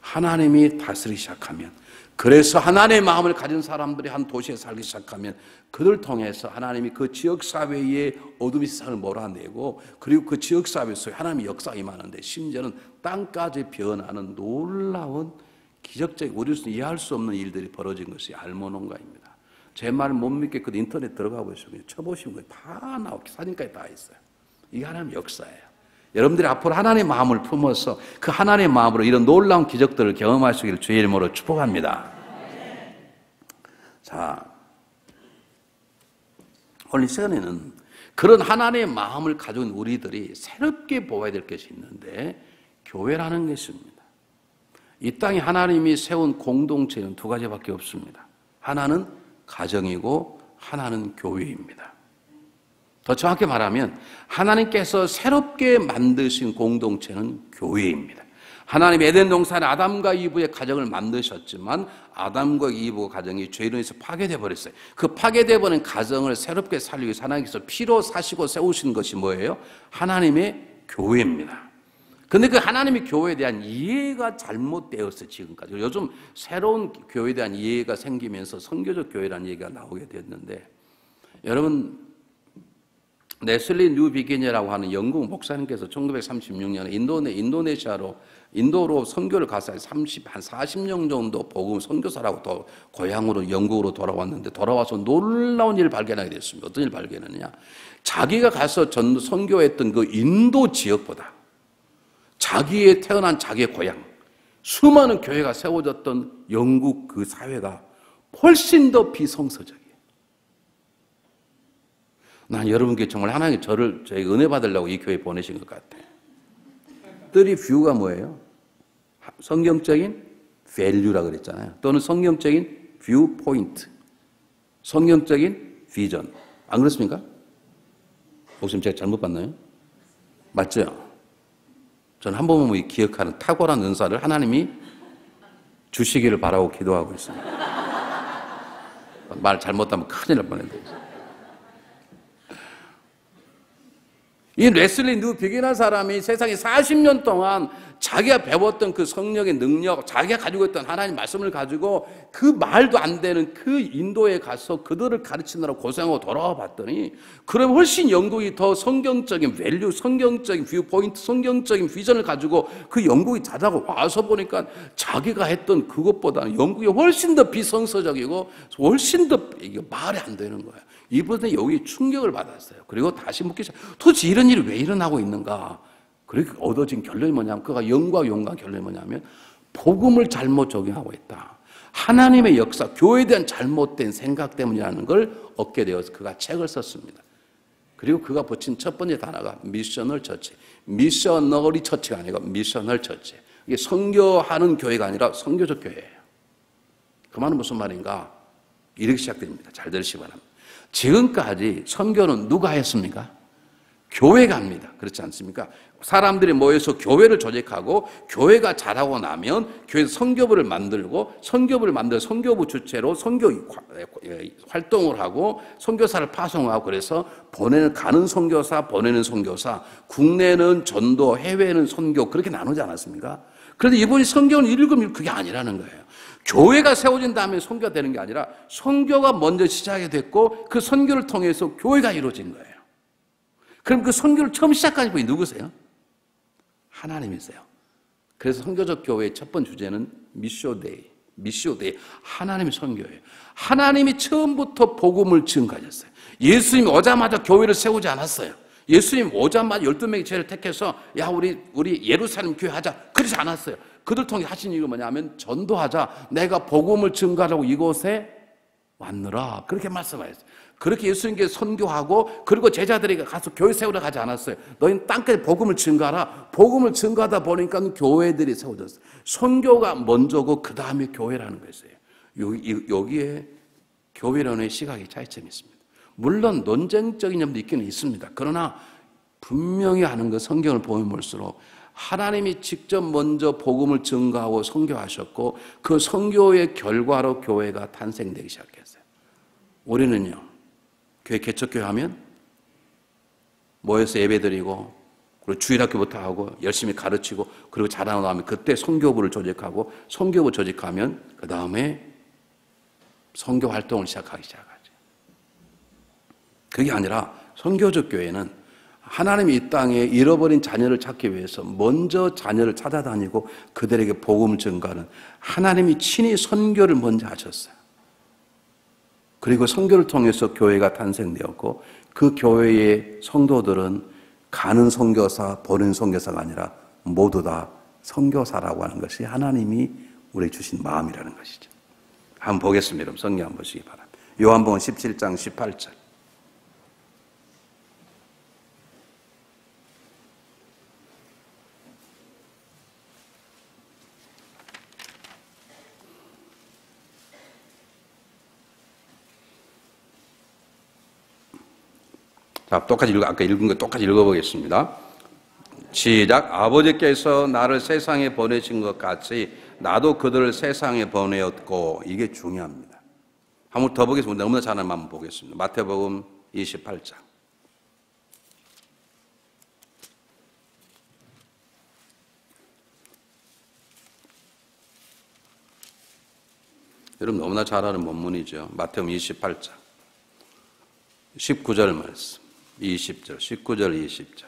하나님이 다스리기 시작하면, 그래서 하나님의 마음을 가진 사람들이 한 도시에 살기 시작하면 그들 통해서 하나님이 그 지역사회의 어둠의 세상을 몰아내고, 그리고 그 지역사회 속에 하나님의 역사가 임하는데 심지어는 땅까지 변하는 놀라운 기적적인, 우리로서는 이해할 수 없는 일들이 벌어진 것이 알모농가입니다. 제 말 못 믿겠거든 인터넷 들어가 보시면 쳐보시면 거예요. 다 나오고 사진까지 다 있어요. 이게 하나님의 역사예요. 여러분들이 앞으로 하나님의 마음을 품어서 그 하나님의 마음으로 이런 놀라운 기적들을 경험하시기를 주의 이름으로 축복합니다. 자, 오늘 이 시간에는 그런 하나님의 마음을 가진 우리들이 새롭게 보아야 될 것이 있는데 교회라는 것입니다. 이 땅에 하나님이 세운 공동체는 2가지밖에 없습니다. 하나는 가정이고 하나는 교회입니다. 더 정확히 말하면 하나님께서 새롭게 만드신 공동체는 교회입니다. 하나님 에덴 동산에 아담과 이브의 가정을 만드셨지만 아담과 이브 가정이 죄로 인해서 파괴되어 버렸어요. 그 파괴되어 버린 가정을 새롭게 살리기 위해서 하나님께서 피로 사시고 세우신 것이 뭐예요? 하나님의 교회입니다. 근데 그 하나님의 교회에 대한 이해가 잘못되었어요, 지금까지. 요즘 새로운 교회에 대한 이해가 생기면서 선교적 교회라는 얘기가 나오게 됐는데, 여러분 네슬리 뉴 비기니라고 하는 영국 목사님께서 1936년에 인도로 선교를 가서 한 40년 정도 복음 선교사라고 또 고향으로 영국으로 돌아왔는데, 돌아와서 놀라운 일을 발견하게 됐습니다. 어떤 일을 발견했느냐? 자기가 가서 선교했던 그 인도 지역보다 자기의 태어난 자기의 고향, 수많은 교회가 세워졌던 영국 그 사회가 훨씬 더 비성서적이에요. 난 여러분께 정말 하나님께 저희 은혜 받으려고 이 교회에 보내신 것 같아요. 뜨리 뷰가 뭐예요? 성경적인 value라 그랬잖아요. 또는 성경적인 view point, 성경적인 비전. 안 그렇습니까? 혹시 제가 잘못 봤나요? 맞죠? 저는 한 번만 기억하는 탁월한 은사를 하나님이 주시기를 바라고 기도하고 있습니다. 말 잘못하면 큰일 날 뻔했는데. 이 레슬리 뉴 비기나 사람이 세상에 40년 동안 자기가 배웠던 그 성령의 능력, 자기가 가지고 있던 하나님 말씀을 가지고 그 말도 안 되는 그 인도에 가서 그들을 가르치느라 고생하고 돌아와 봤더니, 그럼 훨씬 영국이 더 성경적인 밸류, 성경적인 뷰 포인트, 성경적인 비전을 가지고 그 영국이 자자고 와서 보니까 자기가 했던 그것보다는 영국이 훨씬 더 비성서적이고 훨씬 더 이게 말이 안 되는 거예요. 이분은 여기 충격을 받았어요. 그리고 다시 묻기 시작. 도대체 이런 일이 왜 일어나고 있는가? 그렇게 얻어진 결론이 뭐냐면, 그가 영과 용과 결론이 뭐냐면, 복음을 잘못 적용하고 있다. 하나님의 역사, 교회에 대한 잘못된 생각 때문이라는 걸 얻게 되어서 그가 책을 썼습니다. 그리고 그가 붙인 첫 번째 단어가 미셔널 처치. 미셔너리 처치가 아니고 미셔널 처치. 이게 선교하는 교회가 아니라 선교적 교회예요. 그 말은 무슨 말인가? 이렇게 시작됩니다. 잘 들으시기 바랍니다. 지금까지 선교는 누가 했습니까? 교회가 합니다. 그렇지 않습니까? 사람들이 모여서 교회를 조직하고 교회가 잘하고 나면 교회에서 선교부를 만들고 선교부를 만들어 선교부 주체로 선교 활동을 하고 선교사를 파송하고 그래서 가는 선교사, 보내는 선교사, 국내는 전도, 해외는 선교 그렇게 나누지 않았습니까? 그런데 이분이 선교는 읽으면 그게 아니라는 거예요. 교회가 세워진 다음에 선교가 되는 게 아니라 선교가 먼저 시작이 됐고 그 선교를 통해서 교회가 이루어진 거예요. 그럼 그 선교를 처음 시작하신 분이 누구세요? 하나님이세요. 그래서 선교적 교회의 첫 번째 주제는 미쇼데이. 하나님의 선교예요. 하나님이 처음부터 복음을 증거하셨어요. 예수님이 오자마자 교회를 세우지 않았어요. 예수님 오자마자 12명의 제를 택해서 야 우리 예루살렘 교회 하자 그러지 않았어요. 그들 통해 하신 일이 뭐냐면 전도하자. 내가 복음을 증거하라고 이곳에 왔느라 그렇게 말씀하셨어요. 그렇게 예수님께서 선교하고 그리고 제자들에게 가서 교회 세우러 가지 않았어요. 너희는 땅까지 복음을 증거하라. 복음을 증거하다 보니까 교회들이 세워졌어요. 선교가 먼저고 그 다음에 교회라는 것이에요. 여기에 교회론의 시각의 차이점이 있습니다. 물론 논쟁적인 점도 있기는 있습니다. 그러나 분명히 하는 것 성경을 보면 볼수록 하나님이 직접 먼저 복음을 증거하고 선교하셨고 그 선교의 결과로 교회가 탄생되기 시작했어요. 우리는요. 교회 개척교회 하면 모여서 예배드리고 그리고 주일학교부터 하고 열심히 가르치고 그리고 잘하고 나면 그때 선교부를 조직하고 선교부 조직하면 그 다음에 선교 활동을 시작하기 시작하죠. 그게 아니라 선교적 교회는 하나님이 이 땅에 잃어버린 자녀를 찾기 위해서 먼저 자녀를 찾아다니고 그들에게 복음을 전가하는 하나님이 친히 선교를 먼저 하셨어요. 그리고 선교를 통해서 교회가 탄생되었고 그 교회의 성도들은 가는 선교사, 보는 선교사가 아니라 모두 다 선교사라고 하는 것이 하나님이 우리에게 주신 마음이라는 것이죠. 한번 보겠습니다. 여러분 성경 한번 보시기 바랍니다. 요한복음 17장 18절. 자, 아까 읽은 거 똑같이 읽어보겠습니다. 시작. 아버지께서 나를 세상에 보내신 것 같이 나도 그들을 세상에 보내었고, 이게 중요합니다. 한번 더 보겠습니다. 너무나 잘하는 한번 보겠습니다. 마태복음 28장. 여러분 너무나 잘 아는 본문이죠. 마태복음 28장 19절 말씀 20절 19절 20절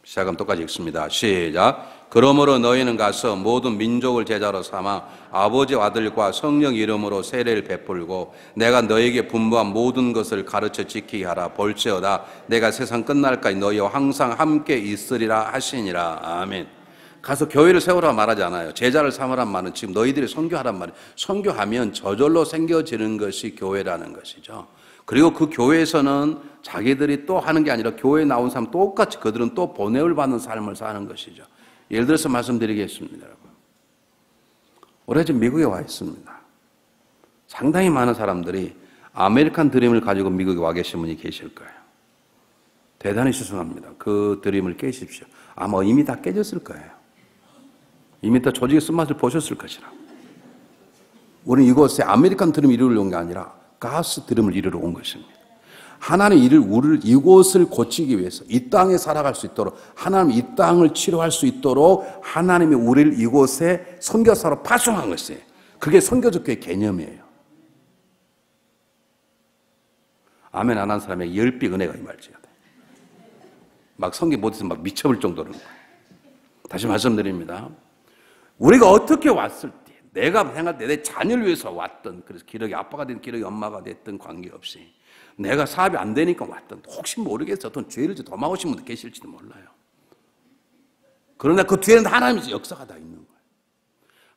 시작하면 똑같이 읽습니다. 시작. 그러므로 너희는 가서 모든 민족을 제자로 삼아 아버지와 아들과 성령 이름으로 세례를 베풀고 내가 너희에게 분부한 모든 것을 가르쳐 지키게 하라. 볼지어다 내가 세상 끝날까지 너희와 항상 함께 있으리라 하시니라. 아멘. 가서 교회를 세우라 말하지 않아요. 제자를 삼으란 말은 지금 너희들이 선교하란 말이에요. 선교하면 저절로 생겨지는 것이 교회라는 것이죠. 그리고 그 교회에서는 자기들이 또 하는 게 아니라 교회에 나온 사람 똑같이 그들은 또 보냄을 받는 삶을 사는 것이죠. 예를 들어서 말씀드리겠습니다, 여러분. 올해 지금 미국에 와 있습니다. 상당히 많은 사람들이 아메리칸 드림을 가지고 미국에 와 계신 분이 계실 거예요. 대단히 죄송합니다. 그 드림을 깨십시오. 아마 이미 다 깨졌을 거예요. 이미 다 조직의 쓴맛을 보셨을 것이라. 우리는 이곳에 아메리칸 드림 이루러 온 게 아니라 가스 드림을 이루러 온 것입니다. 하나님 우리를 이곳을 고치기 위해서 이 땅에 살아갈 수 있도록 하나님 이 땅을 치료할 수 있도록 하나님이 우리를 이곳에 선교사로 파송한 것이에요. 그게 선교적 교회 개념이에요. 아멘 안 한 사람에게 10배 은혜가 임할지어다. 막 성경 못해서 막 미쳐볼 정도로. 다시 말씀드립니다. 우리가 어떻게 왔을 때 내가 생각할 때 내 자녀를 위해서 왔던, 그래서 기록이 아빠가 됐든 기록이 엄마가 됐든 관계없이 내가 사업이 안 되니까 왔던, 혹시 모르겠어. 어떤 죄를 도망오신 분도 계실지도 몰라요. 그러나 그 뒤에는 하나님의 역사가 다 있는 거예요.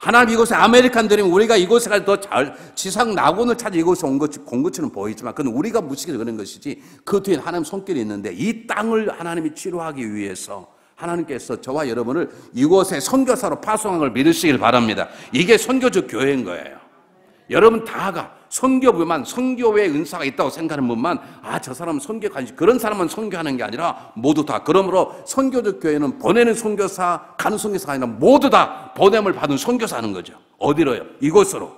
하나님 이곳에 아메리칸들이면 우리가 이곳에 가서 더 잘, 지상 낙원을 찾아 이곳에 온 것처럼 보이지만 그건 우리가 무식해서 그런 것이지 그 뒤에 하나님 손길이 있는데 이 땅을 하나님이 치료하기 위해서 하나님께서 저와 여러분을 이곳에 선교사로 파송한 걸 믿으시길 바랍니다. 이게 선교적 교회인 거예요. 여러분 다가 선교부만, 선교의 은사가 있다고 생각하는 분만 저 사람은 선교 관심, 그런 사람은 선교하는 게 아니라 모두 다. 그러므로 선교적 교회는 보내는 선교사, 가는 선교사가 아니라 모두 다 보냄을 받은 선교사 하는 거죠. 어디로요? 이곳으로.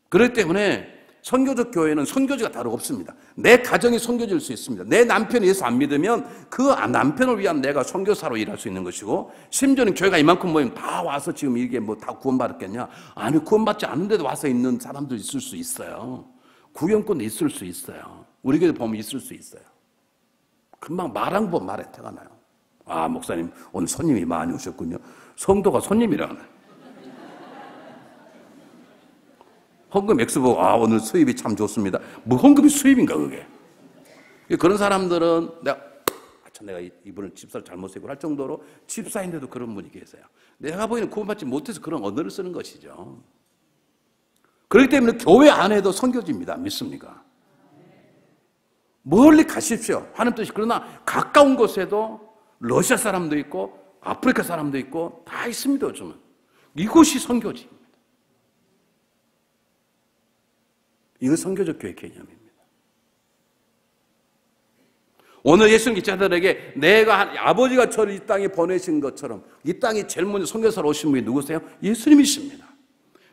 그렇기 때문에 선교적 교회는 선교지가 따로 없습니다. 내 가정이 선교지일 수 있습니다. 내 남편이 예수 안 믿으면 그 남편을 위한 내가 선교사로 일할 수 있는 것이고, 심지어는 교회가 이만큼 모이면 다 와서 지금 이게 뭐 다 구원받았겠냐? 아니, 구원받지 않는데도 와서 있는 사람들 있을 수 있어요. 구경꾼도 있을 수 있어요. 우리 교회 보면 있을 수 있어요. 금방 말한 번 말에 태가 나요. 목사님 오늘 손님이 많이 오셨군요. 성도가 손님이라네. 헌금 액수 보고 오늘 수입이 참 좋습니다. 뭐 헌금이 수입인가 그게. 그런 사람들은 내가 이분을 집사를 잘못 세고 할 정도로 집사인데도 그런 분이 계세요. 내가 보기에는 구원받지 못해서 그런 언어를 쓰는 것이죠. 그렇기 때문에 교회 안에도 선교지입니다. 믿습니까? 멀리 가십시오. 하는 뜻이. 그러나 가까운 곳에도 러시아 사람도 있고 아프리카 사람도 있고 다 있습니다. 요즘은. 이곳이 선교지. 이거 선교적 교회 개념입니다. 오늘 예수님 기자들에게 내가 아버지가 저를 이 땅에 보내신 것처럼 이 땅에 제일 먼저 선교사로 오신 분이 누구세요? 예수님이십니다.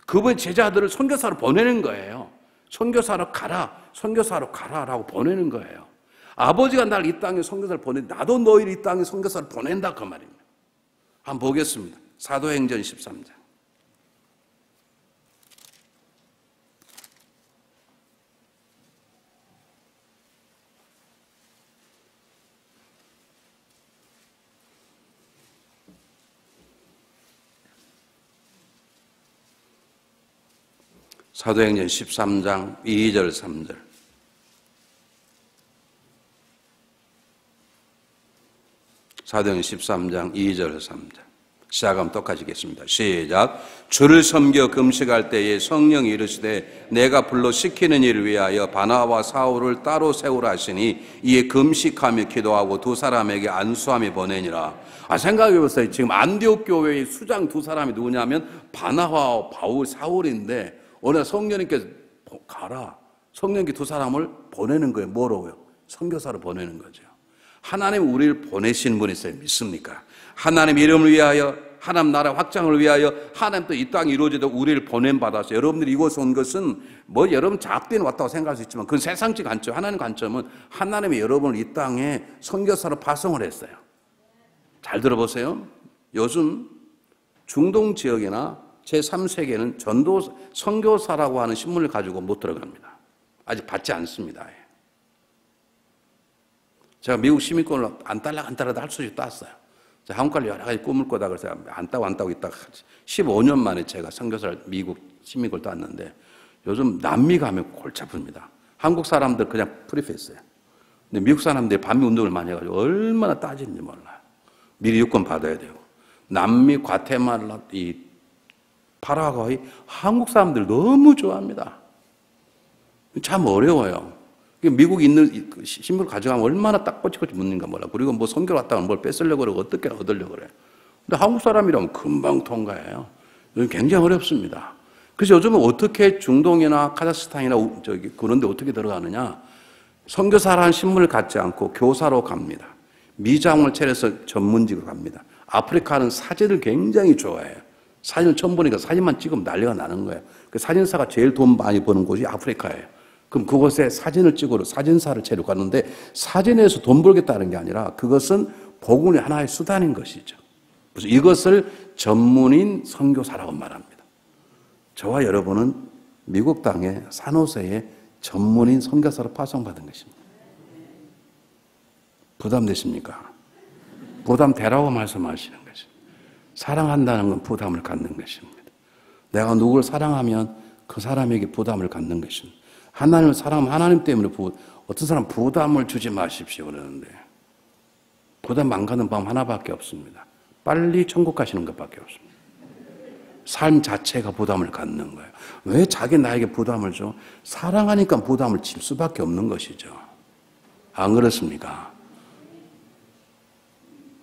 그분의 제자들을 선교사로 보내는 거예요. 선교사로 가라, 선교사로 가라라고 보내는 거예요. 아버지가 날 이 땅에 선교사를 나도 너희를 이 땅에 선교사를 보낸다 그 말입니다. 한번 보겠습니다. 사도행전 13장. 사도행전 13장 2절 3절. 사도행전 13장 2절 3절. 시작하면 똑같이 읽겠습니다. 시작. 주를 섬겨 금식할 때에 성령이 이르시되 내가 불러 시키는 일을 위하여 바나바와 사울을 따로 세우라 하시니 이에 금식하며 기도하고 두 사람에게 안수함이 보내니라. 생각해 보세요. 지금 안디옥 교회의 수장 두 사람이 누구냐면 바나바와 바울, 사울인데 오늘 성령님께서 가라. 성령께 두 사람을 보내는 거예요. 뭐로요? 선교사로 보내는 거죠. 하나님 우리를 보내신 분이 있어요. 믿습니까? 하나님 이름을 위하여, 하나님 나라 확장을 위하여, 하나님 또 이 땅이 이루어지도록 우리를 보냄받아서 여러분들이 이곳에 온 것은 뭐 여러분 작대는 왔다고 생각할 수 있지만 그건 세상적 관점, 하나님 관점은 하나님이 여러분을 이 땅에 선교사로 파송을 했어요. 잘 들어보세요. 요즘 중동 지역이나 제3세계는 전도 선교사라고 하는 신문을 가지고 못 들어갑니다. 아직 받지 않습니다. 제가 미국 시민권을 안 따라도 할 수 있게 땄어요. 한국 갈 여러 가지 꿈을 꾸다 그래서 안 따고 있다가 15년 만에 제가 선교사를 미국 시민권을 땄는데 요즘 남미 가면 골치 아픕니다. 한국 사람들 그냥 프리패스예요. 근데 미국 사람들이 반미 운동을 많이 해가지고 얼마나 따지는지 몰라요. 미리 유권 받아야 되고. 남미, 과테말라, 이 파라과이 한국 사람들 너무 좋아합니다. 참 어려워요. 미국에 있는 신분을 가져가면 얼마나 딱 꼬치꼬치 묻는가 몰라. 그리고 뭐 선교를 왔다가 뭘 뺏으려고 그러고 어떻게 얻으려고 그래. 근데 한국 사람이라면 금방 통과해요. 여기 굉장히 어렵습니다. 그래서 요즘은 어떻게 중동이나 카자흐스탄이나 그런 데 어떻게 들어가느냐. 선교사라는 신분을 갖지 않고 교사로 갑니다. 미장을 차려서 전문직으로 갑니다. 아프리카는 사진을 굉장히 좋아해요. 사진을 처음 보니까 사진만 찍으면 난리가 나는 거예요. 그 사진사가 제일 돈 많이 버는 곳이 아프리카예요. 그럼 그곳에 사진을 찍으러 사진사를 차리러 갔는데 사진에서 돈 벌겠다는 게 아니라 그것은 복음의 하나의 수단인 것이죠. 그래서 이것을 전문인 선교사라고 말합니다. 저와 여러분은 미국 땅의 산호세에 전문인 선교사로 파송받은 것입니다. 부담되십니까? 부담되라고 말씀하시는 것입니다. 사랑한다는 건 부담을 갖는 것입니다. 내가 누구를 사랑하면 그 사람에게 부담을 갖는 것입니다. 하나님을 사랑하면 하나님 때문에 어떤 사람 부담을 주지 마십시오 그러는데 부담 안 가는 방 하나밖에 없습니다. 빨리 천국 가시는 것밖에 없습니다. 삶 자체가 부담을 갖는 거예요. 왜 자기 나에게 부담을 줘? 사랑하니까 부담을 질 수밖에 없는 것이죠. 안 그렇습니까?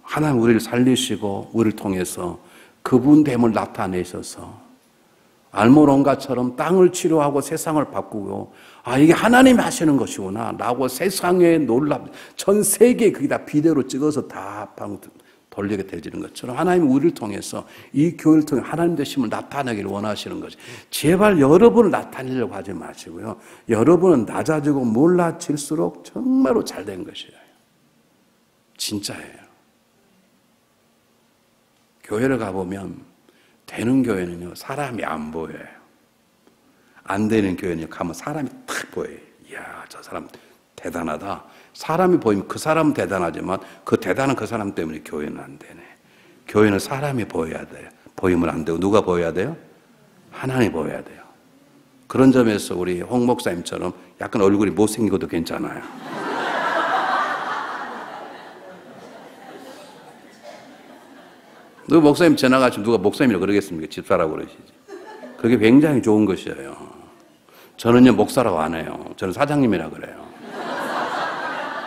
하나님 우리를 살리시고 우리를 통해서 그분 됨을 나타내셔서 알모론가처럼 땅을 치료하고 세상을 바꾸고 이게 하나님이 하시는 것이구나 라고 세상에 전 세계에 그게 다 비디오로 찍어서 다 돌리게 되지는 것처럼 하나님이 우리를 통해서 이 교회를 통해 하나님 되심을 나타내기를 원하시는 것이 제발 여러분을 나타내려고 하지 마시고요. 여러분은 낮아지고 몰라질수록 정말로 잘된 것이에요. 진짜예요. 교회를 가보면 되는 교회는요, 사람이 안 보여요. 안 되는 교회는요, 가면 사람이 탁 보여요. 이야, 저 사람 대단하다. 사람이 보이면 그 사람은 대단하지만 그 대단한 그 사람 때문에 교회는 안 되네. 교회는 사람이 보여야 돼요. 보이면 안 되고 누가 보여야 돼요? 하나님이 보여야 돼요. 그런 점에서 우리 홍 목사님처럼 약간 얼굴이 못생기고도 괜찮아요. 누가 목사님 지나가시면 누가 목사님이라고 그러겠습니까? 집사라고 그러시지. 그게 굉장히 좋은 것이에요. 저는요, 목사라고 안 해요. 저는 사장님이라 그래요.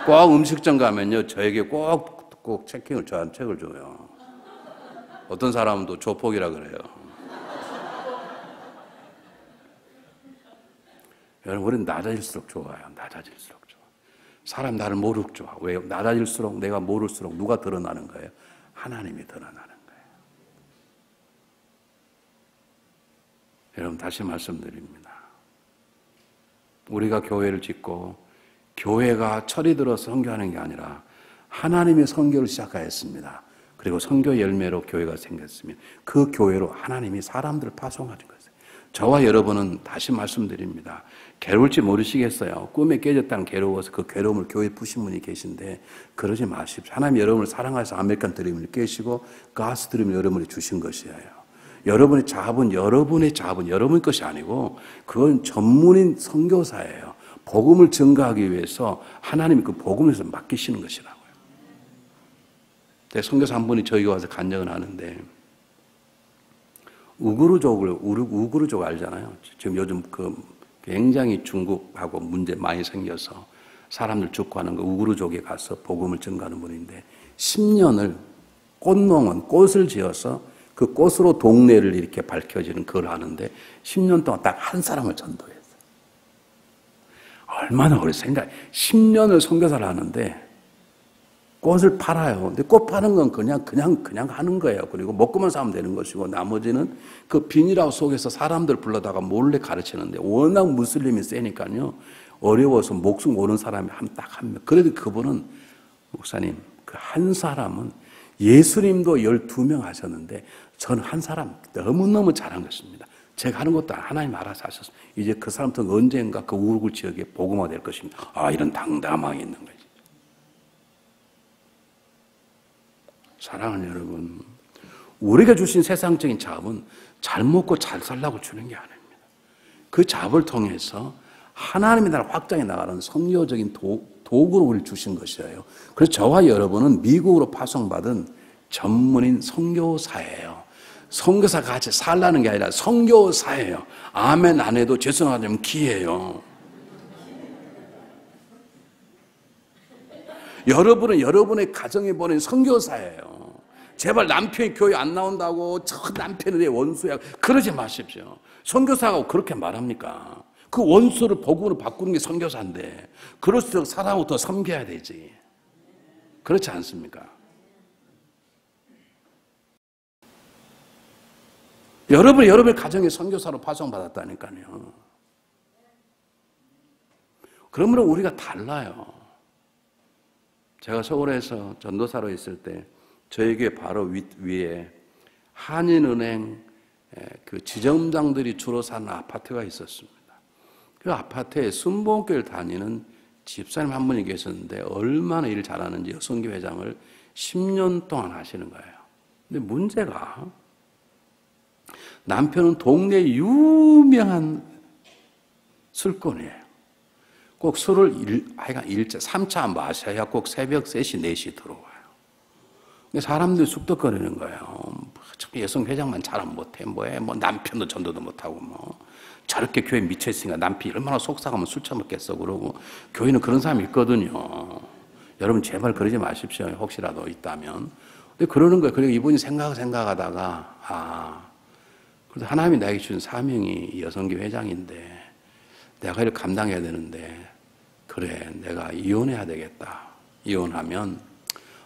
꼭 음식점 가면요, 저에게 꼭 저한테 책을 줘요. 어떤 사람은 또 조폭이라 그래요. 여러분, 우리는 낮아질수록 좋아요. 낮아질수록 좋아. 사람 나를 모르고 좋아. 왜요? 낮아질수록 내가 모를수록 누가 드러나는 거예요? 하나님이 드러나는 거예요. 여러분, 다시 말씀드립니다. 우리가 교회를 짓고 교회가 철이 들어서 선교하는 게 아니라 하나님이 선교를 시작하였습니다. 그리고 선교 열매로 교회가 생겼으면 그 교회로 하나님이 사람들을 파송하는 거예요. 저와 여러분은 다시 말씀드립니다. 괴로울지 모르시겠어요. 꿈에 깨졌다는 괴로워서 그 괴로움을 교회에 푸신 분이 계신데 그러지 마십시오. 하나님 여러분을 사랑하셔서 아메리칸 드림을 깨시고 가스 드림을 여러분이 주신 것이에요. 여러분의 자업은 여러분의 것이 아니고 그건 전문인 선교사예요. 복음을 증거하기 위해서 하나님이 그 복음에서 맡기시는 것이라고요. 선교사 한 분이 저희가 와서 간증을 하는데 우구르족 알잖아요. 지금 요즘 굉장히 중국하고 문제 많이 생겨서 사람들 죽고 하는 거 우구르족에 가서 복음을 증거하는 분인데 10년을 꽃을 지어서 그 꽃으로 동네를 이렇게 밝혀지는 그걸 하는데 10년 동안 딱 한 사람을 전도했어요. 얼마나 오래 10년을 선교사를 하는데 꽃을 팔아요. 근데 꽃 파는 건 그냥 하는 거예요. 그리고 먹고만 사면 되는 것이고 나머지는 그 비닐하우스 속에서 사람들 불러다가 몰래 가르치는데 워낙 무슬림이 세니까요. 어려워서 목숨 오는 사람이 딱 한 명. 그래도 그분은 목사님 그 한 사람은 예수님도 12명 하셨는데 저는 한 사람 너무너무 잘한 것입니다. 제가 하는 것도 하나님 알아서 하셨어요. 이제 그 사람들은 언젠가 그 우르구 지역에 복음화 될 것입니다. 이런 당담함이 있는 거지. 사랑하는 여러분, 우리가 주신 세상적인 자업은 잘 먹고 잘 살라고 주는 게 아닙니다. 그 자업을 통해서 하나님의 나라 확장해 나가는 선교적인 도구로 우리를 주신 것이에요. 그래서 저와 여러분은 미국으로 파송받은 전문인 선교사예요. 선교사가 같이 살라는 게 아니라 선교사예요. 아멘 안 해도 죄송하다면 기예요. 여러분은 여러분의 가정에 보낸 선교사예요. 제발 남편이 교회 안 나온다고 저 남편은 내 원수야 그러지 마십시오. 선교사가 그렇게 말합니까? 그 원수를 복음으로 바꾸는 게 선교사인데 그럴수록 사람을 더 섬겨야 되지. 그렇지 않습니까? 여러분의 가정에 선교사로 파송받았다니까요. 그러므로 우리가 달라요. 제가 서울에서 전도사로 있을 때 저에게 바로 위에 한인은행 그 지점장들이 주로 사는 아파트가 있었습니다. 그 아파트에 순복음교회를 다니는 집사님 한 분이 계셨는데 얼마나 일을 잘하는지 여성교 회장을 10년 동안 하시는 거예요. 근데 문제가 남편은 동네 유명한 술꾼이에요. 꼭 술을 하여간 3차 마셔야 꼭 새벽 3시, 4시 들어와요. 사람들이 쑥덕거리는 거예요. 여성 회장만 잘 안 못해. 뭐해? 뭐 남편도 전도도 못하고 뭐. 저렇게 교회 미쳐있으니까 남편이 얼마나 속상하면 술 처먹겠어. 그러고 교회는 그런 사람이 있거든요. 여러분 제발 그러지 마십시오. 혹시라도 있다면. 근데 그러는 거예요. 그리고 이분이 생각하다가 그래도 하나님이 나에게 주신 사명이 여성교 회장인데 내가 이걸 감당해야 되는데 그래 내가 이혼해야 되겠다. 이혼하면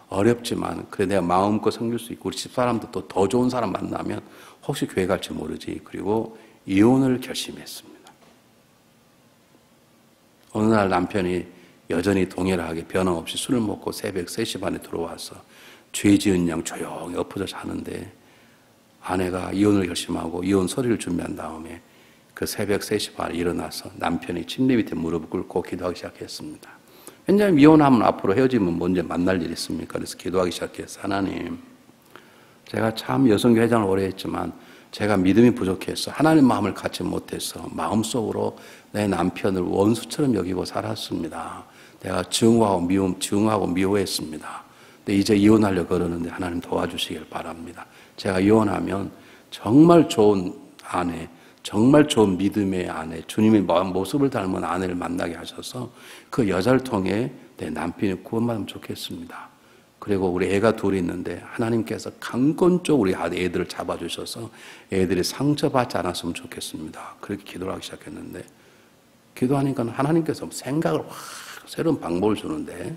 어렵지만 그래 내가 마음껏 섬길 수 있고 우리 집사람도 또 더 좋은 사람 만나면 혹시 교회 갈지 모르지. 그리고 이혼을 결심했습니다. 어느 날 남편이 여전히 동일하게 변함없이 술을 먹고 새벽 3시 반에 들어와서 죄 지은 양 조용히 엎어져 자는데 아내가 이혼을 결심하고 이혼 서류를 준비한 다음에 그 새벽 3시 반에 일어나서 남편이 침대 밑에 무릎을 꿇고 기도하기 시작했습니다. 왜냐하면 이혼하면 앞으로 헤어지면 먼저 만날 일이 있습니까? 그래서 기도하기 시작했어요. 하나님, 제가 참 여성교 회장을 오래 했지만 제가 믿음이 부족해서 하나님 마음을 갖지 못해서 마음속으로 내 남편을 원수처럼 여기고 살았습니다. 내가 증오하고 미워했습니다. 근데 이제 이혼하려고 그러는데 하나님 도와주시길 바랍니다. 제가 이혼하면 정말 좋은 아내, 정말 좋은 믿음의 아내, 주님의 모습을 닮은 아내를 만나게 하셔서 그 여자를 통해 내 남편이 구원받으면 좋겠습니다. 그리고 우리 애가 둘이 있는데 하나님께서 강권적으로 우리 애들을 잡아주셔서 애들이 상처받지 않았으면 좋겠습니다. 그렇게 기도를 하기 시작했는데 기도하니까 하나님께서 생각을 확 새로운 방법을 주는데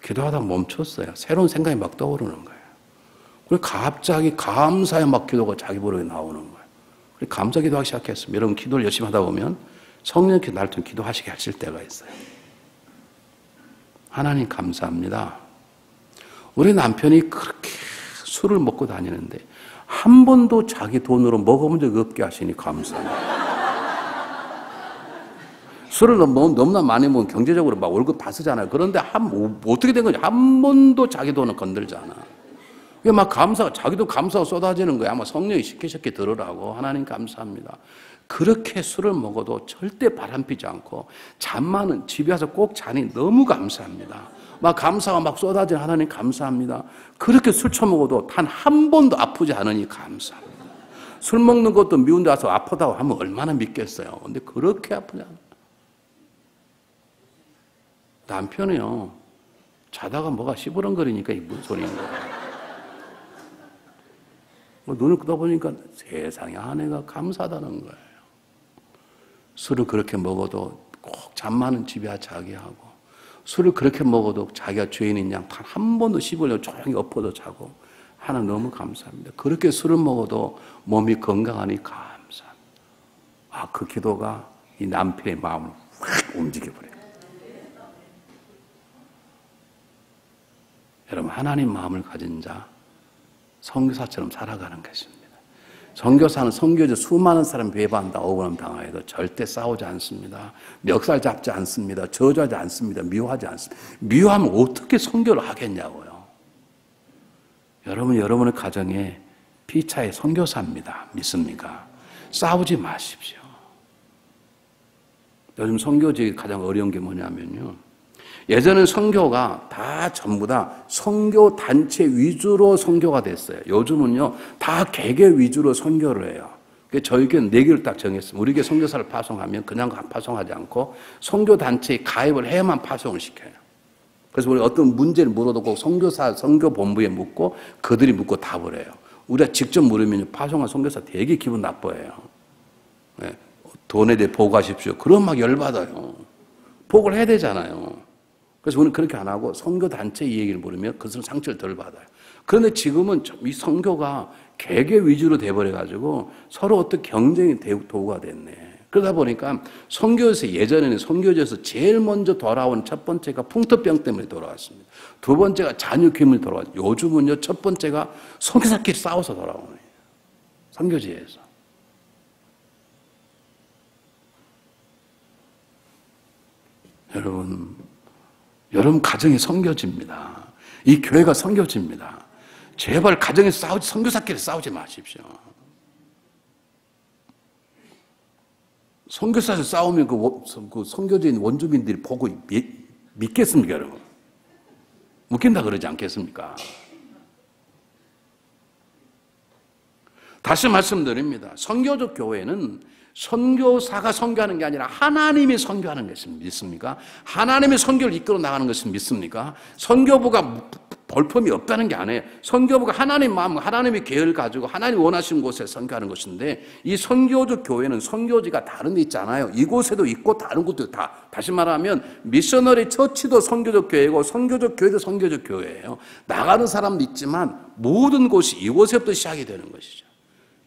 기도하다 멈췄어요. 새로운 생각이 막 떠오르는 거예요. 그리고 갑자기 감사의 막 기도가 자기 보러 나오는 거예요. 그리고 감사 기도하기 시작했습니다. 여러분 기도를 열심히 하다 보면 성령께서 나를 통해 기도하시게 하실 때가 있어요. 하나님 감사합니다. 우리 남편이 그렇게 술을 먹고 다니는데 한 번도 자기 돈으로 먹어본 적이 없게 하시니 감사합니다. 술을 너무나 많이 먹으면 경제적으로 막 월급 다 쓰잖아요. 그런데 어떻게 된 거지? 한 번도 자기 돈을 건들지 않아. 이게 막 자기도 감사가 쏟아지는 거야. 아마 성령이 시키셨게 들으라고. 하나님 감사합니다. 그렇게 술을 먹어도 절대 바람피지 않고 잠만은 집에 와서 꼭 자니 너무 감사합니다. 막 감사가 막 쏟아지는 하나님 감사합니다. 그렇게 술 처먹어도 단 한 번도 아프지 않으니 감사합니다. 술 먹는 것도 미운 데 와서 아프다고 하면 얼마나 믿겠어요. 근데 그렇게 아프지 않아요. 남편이요. 자다가 뭐가 시부렁거리니까 이게 무슨 소리인가. 눈을 떠보니까 세상에 아내가 감사하다는 거예요. 술을 그렇게 먹어도 꼭 잠만은 집에 와서 자게 하고 술을 그렇게 먹어도 자기가 죄인인 양 단 한 번도 씹으려고 조용히 엎어져 자고 하나님 너무 감사합니다. 그렇게 술을 먹어도 몸이 건강하니 감사합니다. 그 기도가 이 남편의 마음을 확 움직여버려요. 여러분 하나님 마음을 가진 자 선교사처럼 살아가는 것입니다. 선교사는 선교지 수많은 사람 배반한다 억울함 당하여도 절대 싸우지 않습니다. 멱살 잡지 않습니다. 저주하지 않습니다. 미워하지 않습니다. 미워하면 어떻게 선교를 하겠냐고요. 여러분의 가정에 피차의 선교사입니다. 믿습니까? 싸우지 마십시오. 요즘 선교지 가장 어려운 게 뭐냐면요. 예전엔 선교가 다 전부 다 선교 단체 위주로 선교가 됐어요. 요즘은요, 다 개개 위주로 선교를 해요. 저희 교회는 4개를 딱 정했습니다. 우리 교회 선교사를 파송하면 그냥 파송하지 않고 선교 단체에 가입을 해야만 파송을 시켜요. 그래서 우리 어떤 문제를 물어도 꼭 선교사, 선교본부에 묻고 그들이 묻고 답을 해요. 우리가 직접 물으면 파송한 선교사 되게 기분 나빠해요. 네, 돈에 대해 보고하십시오. 그럼 막 열받아요. 보고를 해야 되잖아요. 그래서 우리는 그렇게 안 하고 선교단체 이 얘기를 물으면 그것은 상처를 덜 받아요. 그런데 지금은 이 선교가 개개 위주로 돼버려가지고 서로 어떤 경쟁의 도구가 됐네. 그러다 보니까 선교에서 예전에는 선교지에서 제일 먼저 돌아온 첫 번째가 풍토병 때문에 돌아왔습니다. 두 번째가 잔유 괴물이 돌아왔죠. 요즘은요 첫 번째가 선교사끼리 싸워서 돌아오는 거예요. 선교지에서. 여러분 가정이 선교지입니다. 이 교회가 선교지입니다. 제발 가정에서 싸우지, 선교사끼리 싸우지 마십시오. 선교사에서 싸우면 그 선교지인 원주민들이 보고 믿겠습니까, 여러분? 믿긴다 그러지 않겠습니까? 다시 말씀드립니다. 선교적 교회는 선교사가 선교하는 게 아니라 하나님이 선교하는 것을 믿습니까? 하나님의 선교를 이끌어 나가는 것을 믿습니까? 선교부가 볼품이 없다는 게 아니에요. 선교부가 하나님 마음, 하나님의 계획을 가지고 하나님 원하시는 곳에 선교하는 것인데, 이 선교적 교회는 선교지가 다른 데 있잖아요. 이곳에도 있고 다른 곳도 다. 다시 말하면 미셔너리 처치도 선교적 교회고 선교적 교회도 선교적 교회예요. 나가는 사람도 있지만 모든 곳이 이곳에부터 시작이 되는 것이죠.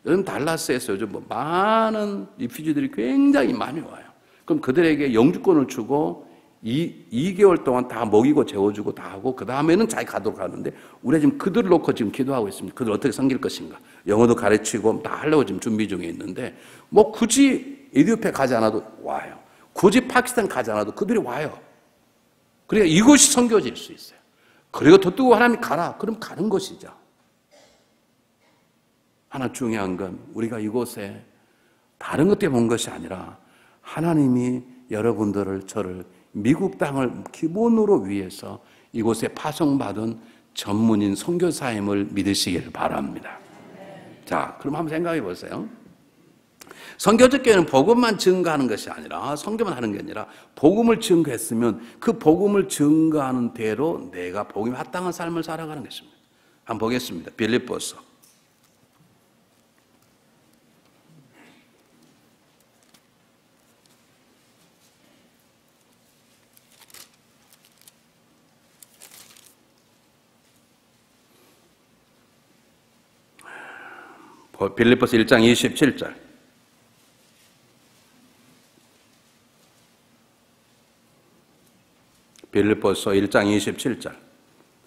요즘 달라스에서 요즘 많은 리퓨지들이 굉장히 많이 와요. 그럼 그들에게 영주권을 주고 2개월 동안 다 먹이고 재워주고 다 하고 그 다음에는 자기 가도록 하는데, 우리가 지금 그들을 놓고 지금 기도하고 있습니다. 그들 어떻게 섬길 것인가. 영어도 가르치고 다 하려고 지금 준비 중에 있는데, 뭐 굳이 에티오피아 가지 않아도 와요. 굳이 파키스탄 가지 않아도 그들이 와요. 그러니까 이곳이 선교지일 수 있어요. 그리고 더 뜨고 하나님이 가라. 그럼 가는 것이죠. 하나 중요한 건 우리가 이곳에 다른 것 때문에 온 것이 아니라 하나님이 여러분들을, 저를 미국 땅을 기본으로 위해서 이곳에 파송받은 전문인 선교사임을 믿으시길 바랍니다. 자, 그럼 한번 생각해 보세요. 선교적 교회는 복음만 증거하는 것이 아니라, 선교만 하는 게 아니라 복음을 증거했으면 그 복음을 증거하는 대로 내가 복음에 합당한 삶을 살아가는 것입니다. 한번 보겠습니다. 빌립보서 1장 27절. 빌립보서 1장 27절.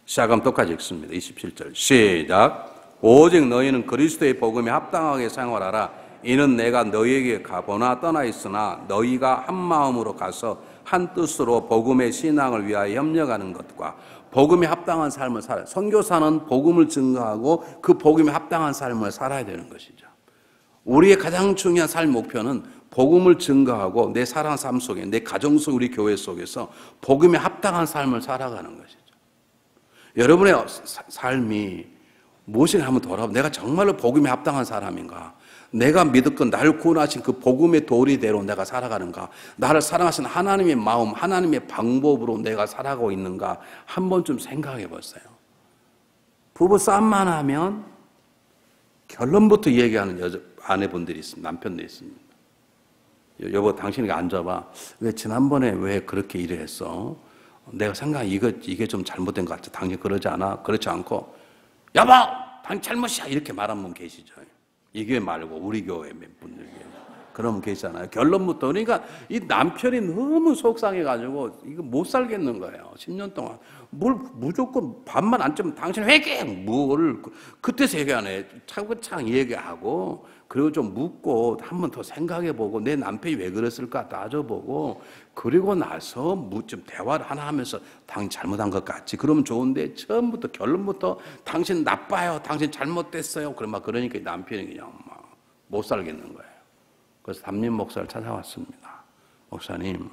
시작하면 똑같이 읽습니다. 27절. 시작. 오직 너희는 그리스도의 복음에 합당하게 생활하라. 이는 내가 너희에게 가보나 떠나 있으나 너희가 한 마음으로 가서 한 뜻으로 복음의 신앙을 위하여 협력하는 것과 복음에 합당한 삶을 살아요. 선교사는 복음을 증거하고 그 복음에 합당한 삶을 살아야 되는 것이죠. 우리의 가장 중요한 삶 목표는 복음을 증거하고 내 살아가는 삶 속에, 내 가정 속, 우리 교회 속에서 복음에 합당한 삶을 살아가는 것이죠. 여러분의 삶이 무엇인가 한번 돌아보면, 내가 정말로 복음에 합당한 사람인가? 내가 믿었건 나를 구원하신 그 복음의 도리대로 내가 살아가는가? 나를 사랑하신 하나님의 마음, 하나님의 방법으로 내가 살아가고 있는가? 한 번쯤 생각해 보세요. 부부 싸움만 하면 결론부터 얘기하는 아내분들이 있습니다. 남편들이 있습니다. 여보, 당신이 앉아봐. 왜 지난번에 왜 그렇게 일을 했어? 내가 생각해 이게 좀 잘못된 것 같아. 당신 그러지 않아? 그렇지 않고, 여보, 당신 잘못이야. 이렇게 말하는 분 계시죠. 이 교회 말고 우리 교회 몇 분들 그런 분 계시잖아요. 결론부터. 그러니까 이 남편이 너무 속상해가지고 이거 못 살겠는 거예요. 10년 동안 뭘 무조건 밥만 안 찌면 당신 회개 뭘 그때서 얘기 안 해. 차근차근 얘기하고, 그리고 좀 묻고 한 번 더 생각해보고 내 남편이 왜 그랬을까 따져보고, 그리고 나서 좀 대화를 하나 하면서 당신 잘못한 것 같지? 그러면 좋은데 처음부터 결론부터 당신 나빠요. 당신 잘못됐어요. 그러니까 남편이 그냥 막 못 살겠는 거예요. 그래서 담임 목사를 찾아왔습니다. 목사님,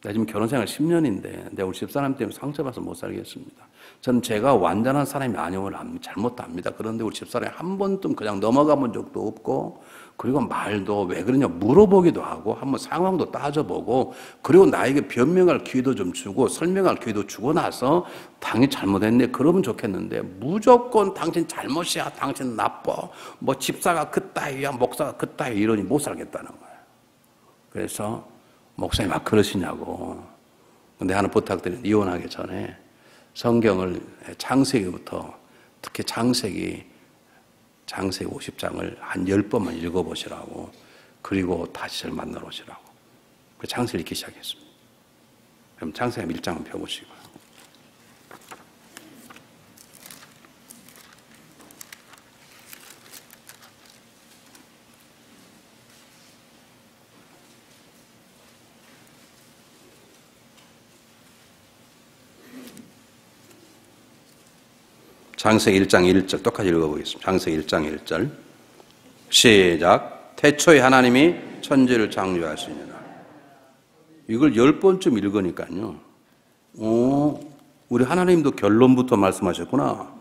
나 지금 결혼생활 10년인데 내가 우리 집사람 때문에 상처받아서 못 살겠습니다. 저는 제가 완전한 사람이 아니오늘 잘못도 압니다. 그런데 우리 집사람이 한 번쯤 그냥 넘어가 본 적도 없고, 그리고 말도 왜 그러냐 물어보기도 하고 한번 상황도 따져보고, 그리고 나에게 변명할 기회도 좀 주고 설명할 기회도 주고 나서 당연히 잘못했네 그러면 좋겠는데, 무조건 당신 잘못이야, 당신 나빠, 뭐 집사가 그따위야, 목사가 그따위 이러니 못 살겠다는 거예요. 그래서 목사님 막 그러시냐고. 근데 하나 부탁드리는, 이혼하기 전에 성경을 창세기부터, 특히 창세기 50장을 한 10번만 읽어보시라고, 그리고 다시 저를 만나러 오시라고. 그 창세기를 읽기 시작했습니다. 그럼 창세기 1장을 펴보시고. 창세기 1장 1절 똑같이 읽어보겠습니다. 창세기 1장 1절 시작. 태초에 하나님이 천지를 창조하시니라. 이걸 10번쯤 읽으니까요. 우리 하나님도 결론부터 말씀하셨구나.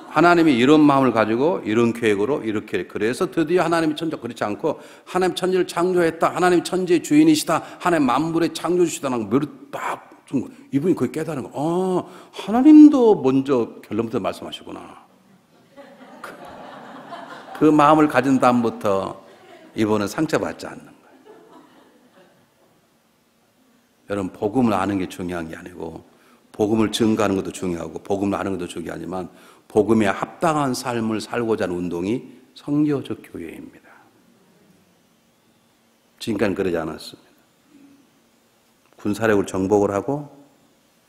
하나님이 이런 마음을 가지고 이런 계획으로 이렇게, 그래서 드디어 하나님이 천지, 그렇지 않고 하나님 천지를 창조했다, 하나님 천지의 주인이시다, 하나님 만물의 창조주시다라는 걸 딱 이분이 그걸 깨달은 거. 하나님도 먼저 결론부터 말씀하시구나. 그 마음을 가진 다음부터 이분은 상처받지 않는 거예요. 여러분, 복음을 아는 게 중요한 게 아니고 복음을 증거하는 것도 중요하고 복음을 아는 것도 중요하지만 복음에 합당한 삶을 살고자 하는 운동이 선교적 교회입니다. 지금까지는 그러지 않았습니다. 군사력을 정복을 하고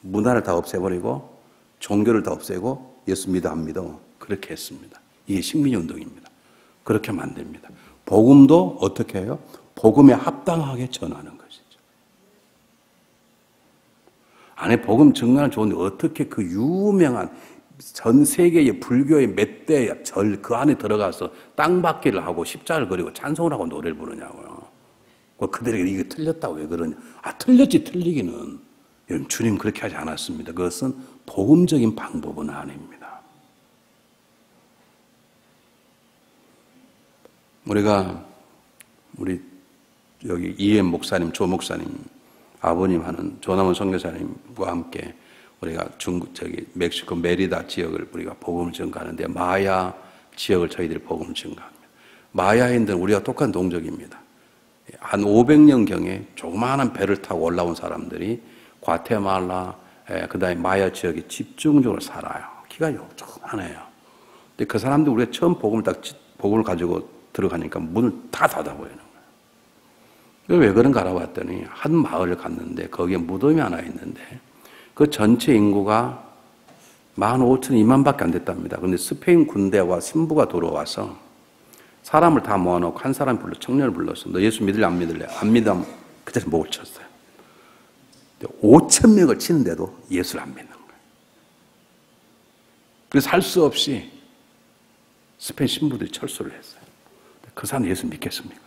문화를 다 없애버리고 종교를 다 없애고 예수 믿어 안 믿어 그렇게 했습니다. 이게 식민운동입니다. 그렇게 하면 안 됩니다. 복음도 어떻게 해요? 복음에 합당하게 전하는 것이죠. 안에 복음 증거는 좋은데 어떻게 그 유명한 전 세계의 불교의 몇 대 절 그 안에 들어가서 땅받기를 하고 십자를 그리고 찬송을 하고 노래를 부르냐고요. 그들에게 이게 틀렸다고 왜 그러냐. 틀렸지 틀리기는. 여러분, 주님 그렇게 하지 않았습니다. 그것은 복음적인 방법은 아닙니다. 우리 여기 이엠 목사님, 조 목사님 아버님 하는 조남원 선교사님과 함께 우리가 멕시코 메리다 지역을 우리가 복음을 증거하는데 마야 지역을 저희들이 복음을 증거합니다. 마야인들은 우리가 똑같은 동족입니다. 한 500년경에 조그마한 배를 타고 올라온 사람들이 과테말라, 그 다음에 마야 지역에 집중적으로 살아요. 키가 조그마해요. 근데 그 사람들 우리가 처음 복음을 가지고 들어가니까 문을 다 닫아버리는 거예요. 왜 그런가 알아봤더니 한 마을을 갔는데 거기에 무덤이 하나 있는데 그 전체 인구가 15,000, 2만밖에 안 됐답니다. 그런데 스페인 군대와 신부가 들어와서 사람을 다 모아놓고 한 사람 청년을 불렀어. 너 예수 믿을래 안 믿을래? 안 믿으면 그 자리에서 목을 쳤어요. 5,000명을 치는데도 예수를 안 믿는 거예요. 그래서 할 수 없이 스페인 신부들이 철수를 했어요. 그 사람 예수 믿겠습니까?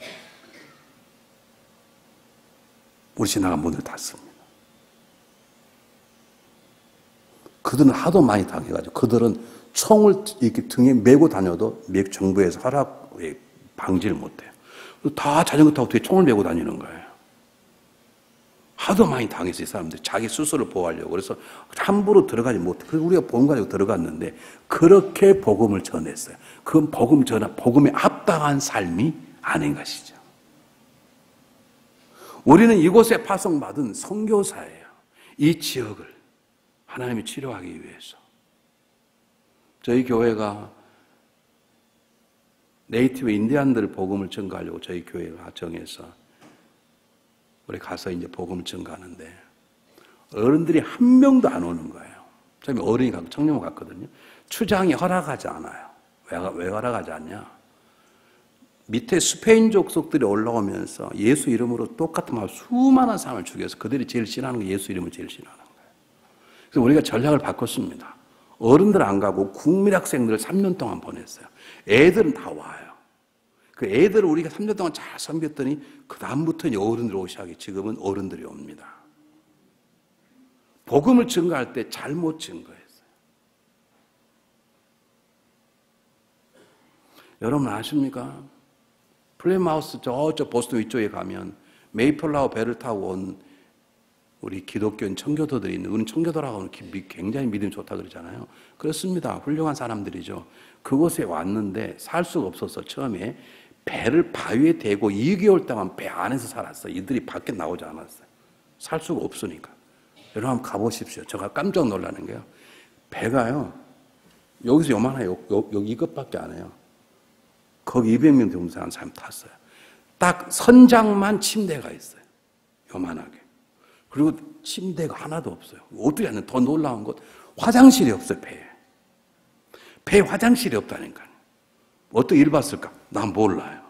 우리 신화가 문을 닫습니다. 그들은 하도 많이 당해가지고 그들은 총을 이렇게 등에 메고 다녀도 미국 정부에서 허락에 방지를 못해요. 다 자전거 타고 뒤에 총을 메고 다니는 거예요. 하도 많이 당했어요, 이 사람들이. 자기 스스로를 보호하려고. 그래서 함부로 들어가지 못해. 그래서 우리가 복음 가지고 들어갔는데 그렇게 복음을 전했어요. 그건 복음에 합당한 삶이 아닌 것이죠. 우리는 이곳에 파송받은 선교사예요. 이 지역을 하나님이 치료하기 위해서. 저희 교회가 네이티브 인디안들 복음을 증거하려고 저희 교회가 정해서 우리 가서 이제 복음을 증거하는데 어른들이 한 명도 안 오는 거예요. 저희 어른이 가고 청년만 갔거든요. 추장이 허락하지 않아요. 왜 허락하지 않냐? 밑에 스페인 족속들이 올라오면서 예수 이름으로 똑같은 말 수많은 사람을 죽여서 그들이 제일 싫어하는 게 예수 이름을 제일 싫어하는 거예요. 그래서 우리가 전략을 바꿨습니다. 어른들 안 가고 국민학생들을 3년 동안 보냈어요. 애들은 다 와요. 그 애들을 우리가 3년 동안 잘 섬겼더니 그 다음부터 어른들이 오기 시작해. 지금은 어른들이 옵니다. 복음을 증거할 때 잘못 증거했어요. 여러분 아십니까? 플레마우스 저쪽 보스턴 위쪽에 가면 메이플라워 배를 타고 온 우리 기독교인 청교도들이 있는, 우리는 청교도라고 하면 굉장히 믿음이 좋다 그러잖아요. 그렇습니다. 훌륭한 사람들이죠. 그곳에 왔는데 살 수가 없어서 처음에 배를 바위에 대고 2개월 동안 배 안에서 살았어요. 이들이 밖에 나오지 않았어요. 살 수가 없으니까. 여러분 한번 가보십시오. 제가 깜짝 놀라는 게요. 배가요. 여기서 요만해요. 여기 이것밖에 안 해요. 거기 200명 정도 사는 사람 탔어요. 딱 선장만 침대가 있어요. 요만하게. 그리고 침대가 하나도 없어요. 어떻게 하냐. 더 놀라운 것, 화장실이 없어요, 배에. 배에 화장실이 없다니까요. 어떻게 일 봤을까? 난 몰라요.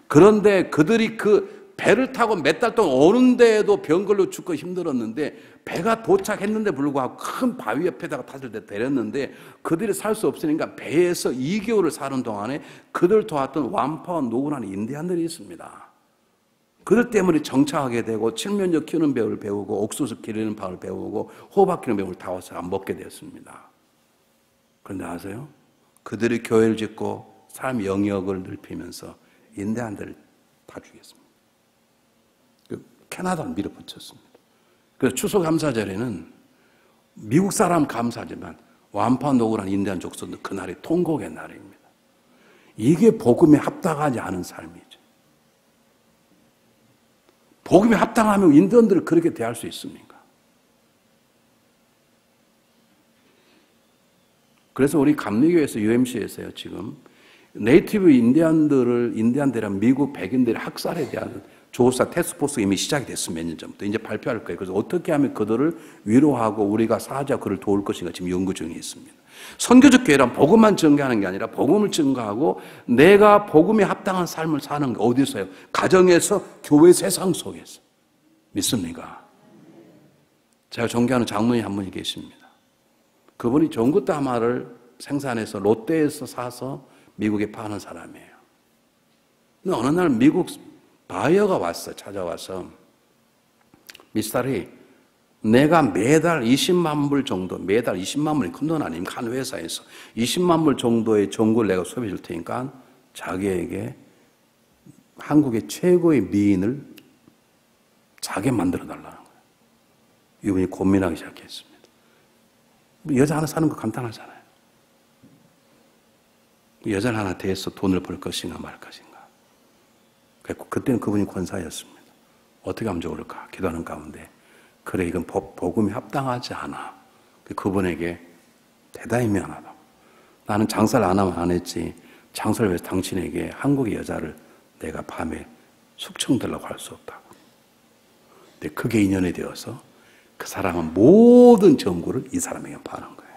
그런데 그들이 그 배를 타고 몇 달 동안 오는데도 병 걸려 죽고 힘들었는데 배가 도착했는데 불구하고 큰 바위 옆에다가 탓을 데렸는데 그들이 살 수 없으니까 배에서 2개월을 사는 동안에 그들 도왔던 완파와 노구라는 인디안들이 있습니다. 그들 때문에 정착하게 되고 칠면조 키우는 배를 배우고 옥수수 기르는 방을 배우고 호박 키우는 배를 다 와서 먹게 되었습니다. 그런데 아세요? 그들이 교회를 짓고 삶 영역을 넓히면서 인디안들을 다 죽였습니다. 캐나다를 밀어붙였습니다. 그래서 추수감사절에는 미국 사람 감사하지만 완파노그라는 인디안 족속은 그날이 통곡의 날입니다. 이게 복음에 합당하지 않은 삶이죠. 복음에 합당하면 인디언들을 그렇게 대할 수 있습니까? 그래서 우리 감리교에서 UMC에서요 지금 네이티브 인디안들이란 미국 백인들의 학살에 대한 조사 테스크포스 이미 시작이 됐습니다. 몇 년 전부터. 이제 발표할 거예요. 그래서 어떻게 하면 그들을 위로하고 우리가 사죄하고 그를 도울 것인가 지금 연구 중에 있습니다. 선교적 교회란 복음만 증거하는 게 아니라 복음을 증거하고 내가 복음에 합당한 삶을 사는 게 어디서요? 가정에서, 교회 세상 속에서. 믿습니까? 제가 존경하는 장로님 한 분이 계십니다. 그분이 전구다마를 생산해서 롯데에서 사서 미국에 파는 사람이에요. 근데 어느 날 미국 바이어가 왔어. 찾아와서 미스터리 내가 매달 20만 불 정도, 매달 20만 불이 큰 돈 아닙니까? 한 회사에서 20만 불 정도의 전구를 내가 소비해 줄 테니까 자기에게 한국의 최고의 미인을 자기 만들어 달라는 거예요. 이분이 고민하기 시작했습니다. 여자 하나 사는 거 간단하잖아요. 여자를 하나 대해서 돈을 벌 것인가 말 것인가. 그때는 그분이 권사였습니다. 어떻게 하면 좋을까? 기도하는 가운데 그래 이건 복음이 합당하지 않아. 그분에게 대단히 미안하다. 나는 장사를 안 하면 안 했지. 장사를 위해서 당신에게 한국의 여자를 내가 밤에 숙청들라고 할 수 없다고. 근데 그게 인연이 되어서 그 사람은 모든 전구를 이 사람에게 파는 거예요.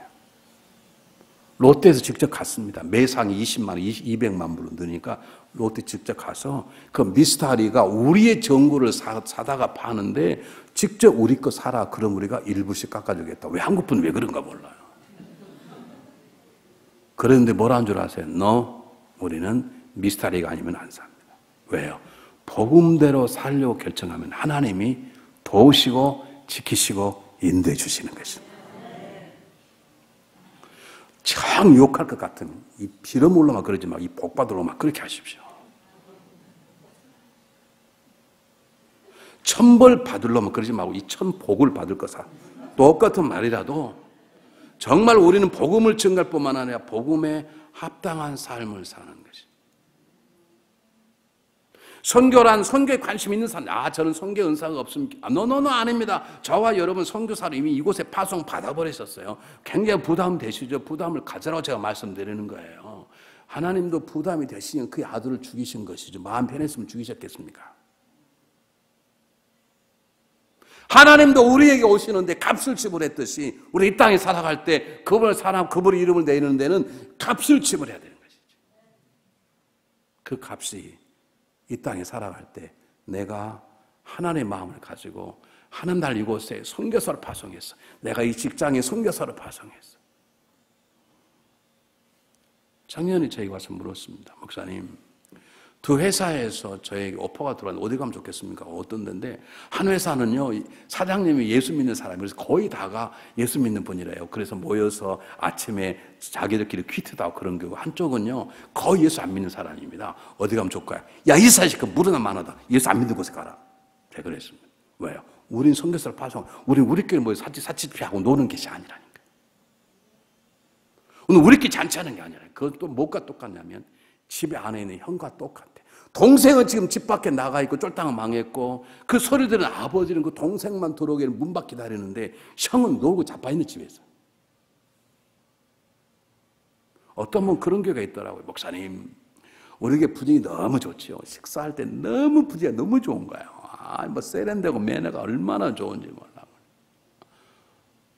롯데에서 직접 갔습니다. 매상이 20만 원, 200만 불로 넣으니까 롯데 직접 가서 그 미스터리가 우리의 전구를 사다가 파는데 직접 우리 거 사라. 그럼 우리가 일부씩 깎아주겠다. 왜 한국 분은 왜 그런가 몰라요. 그런데 뭐라는 줄 아세요? 우리는 미스터리가 아니면 안 삽니다. 왜요? 복음대로 살려고 결정하면 하나님이 도우시고 지키시고 인도해 주시는 것입니다. 참 욕할 것 같으면 이 빌어 올라만 그러지 말고 이 복 받으러 그렇게 하십시오. 천벌 받으려면 그러지 말고 이 천복을 받을 거사. 똑같은 말이라도 정말 우리는 복음을 증거할 뿐만 아니라 복음에 합당한 삶을 사는 것이. 선교란 선교에 관심 있는 사람, 저는 선교 은사가 없습니까? 아닙니다. 저와 여러분 선교사를 이미 이곳에 파송 받아버리셨어요. 굉장히 부담 되시죠? 부담을 가져라고 제가 말씀드리는 거예요. 하나님도 부담이 되시면 그의 아들을 죽이신 것이죠. 마음 편했으면 죽이셨겠습니까? 하나님도 우리에게 오시는데 값을 지불했듯이 우리 이 땅에 살아갈 때 그분의 이름을 내리는 데는 값을 지불해야 되는 것이죠. 그 값이 이 땅에 살아갈 때 내가 하나님의 마음을 가지고 하는 날 이곳에 선교사를 파송했어. 내가 이 직장에 선교사를 파송했어. 작년에 저에게 와서 물었습니다. 목사님, 두 회사에서 저에게 오퍼가 들어왔는데 어디 가면 좋겠습니까? 어떤 데인데 한 회사는요 사장님이 예수 믿는 사람이라서 거의 다가 예수 믿는 분이래요. 그래서 모여서 아침에 자기들끼리 퀴트도 하고 그런 거고 한쪽은요 거의 예수 안 믿는 사람입니다. 어디 가면 좋을까요? 야, 이 사실 무르나 많아다. 예수 안 믿는 곳에 가라. 제가 그랬습니다. 왜요? 우린 선교사를 파송, 우리끼리 모여서 사치피하고 노는 것이 아니라니까. 오늘 우리끼리 잔치하는 게 아니라 그것도 뭐가 똑같냐면 집에 안에 있는 형과 똑같아. 동생은 지금 집 밖에 나가 있고 쫄딱 망했고 그 소리 들은 아버지는 그 동생만 들어오기를 문 밖 기다리는데 형은 놀고 자빠있는 집에서. 어떤 분 그런 교회가 있더라고요. 목사님, 우리 교회 분위기 너무 좋지요. 식사할 때 너무 분위기가 너무 좋은 거예요. 세련되고 매너가 얼마나 좋은지 몰라.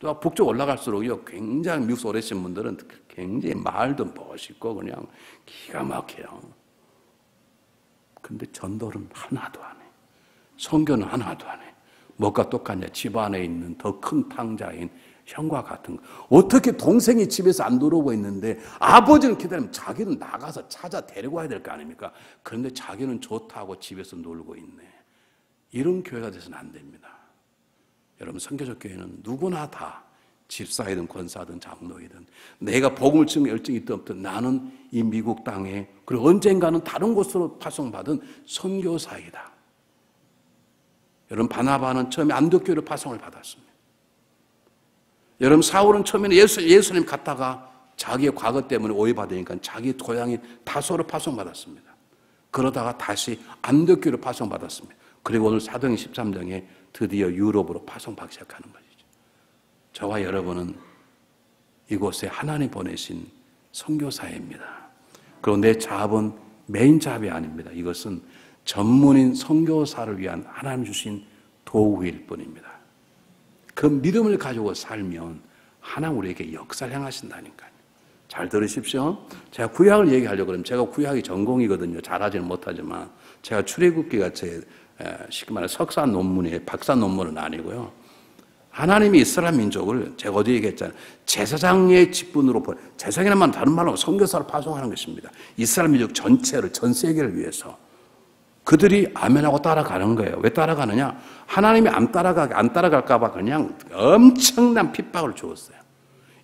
또 북쪽 올라갈수록요 굉장히 미국에서 오래 계신 분들은 굉장히 말도 멋있고 그냥 기가 막혀요. 근데 전도는 하나도 안 해. 선교는 하나도 안 해. 뭐가 똑같냐? 집 안에 있는 더 큰 탕자인 형과 같은 거. 어떻게 동생이 집에서 안 돌아오고 있는데 아버지는 기다리면 자기는 나가서 찾아 데리고 와야 될 거 아닙니까? 그런데 자기는 좋다고 집에서 놀고 있네. 이런 교회가 돼서는 안 됩니다. 여러분, 선교적 교회는 누구나 다 집사이든 권사든 장로이든 내가 복음을 증거 열정이 있든 없든 나는 이 미국 땅에 그리고 언젠가는 다른 곳으로 파송받은 선교사이다. 여러분, 바나바는 처음에 안독교회로 파송을 받았습니다. 여러분, 사울은 처음에는 예수님 갔다가 자기의 과거 때문에 오해받으니까 자기 고향인 다소로 파송받았습니다. 그러다가 다시 안독교회로 파송받았습니다. 그리고 오늘 사도행 13장에 드디어 유럽으로 파송받기 시작하는 것이죠. 저와 여러분은 이곳에 하나님 보내신 선교사입니다. 그리고 내 잡은 메인 잡이 아닙니다. 이것은 전문인 선교사를 위한 하나님 주신 도구일 뿐입니다. 그 믿음을 가지고 살면 하나님 우리에게 역사를 행하신다니까요. 잘 들으십시오. 제가 구약을 얘기하려고 그러면 제가 구약이 전공이거든요. 잘하지는 못하지만 제가 출애굽기가 제 쉽게 말해 석사 논문이에요. 박사 논문은 아니고요. 하나님이 이스라엘 민족을 제가 어디 얘기했잖아요. 제사장의 직분으로 제사장이라는 말은 다른 말로 선교사를 파송하는 것입니다. 이스라엘 민족 전체를 전 세계를 위해서 그들이 아멘하고 따라가는 거예요. 왜 따라가느냐? 하나님이 안 따라갈까 봐 그냥 엄청난 핍박을 주었어요.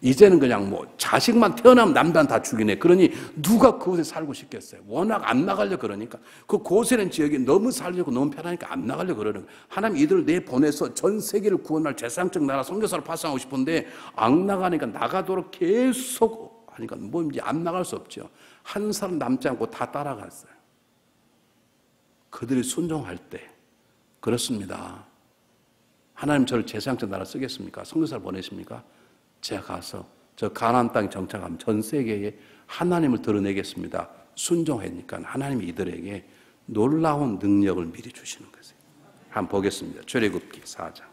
이제는 그냥 뭐 자식만 태어나면 남단 다 죽이네. 그러니 누가 그곳에 살고 싶겠어요. 워낙 안 나가려 그러니까. 그 고세는 지역이 너무 살려고 너무 편하니까 안 나가려 그러는 거예요. 하나님 이들을 내보내서 전 세계를 구원할 제사장적 나라 선교사를 파송하고 싶은데 안 나가니까 나가도록 계속 하니까 뭐 이제 안 나갈 수 없죠. 한 사람 남지 않고 다 따라갔어요. 그들이 순종할 때 그렇습니다. 하나님 저를 제사장적 나라 쓰겠습니까? 선교사를 보내십니까? 제가 가서 저 가나안 땅에 정착하면 전 세계에 하나님을 드러내겠습니다. 순종하니까 하나님이 이들에게 놀라운 능력을 미리 주시는 거예요. 한번 보겠습니다. 출애굽기 4장.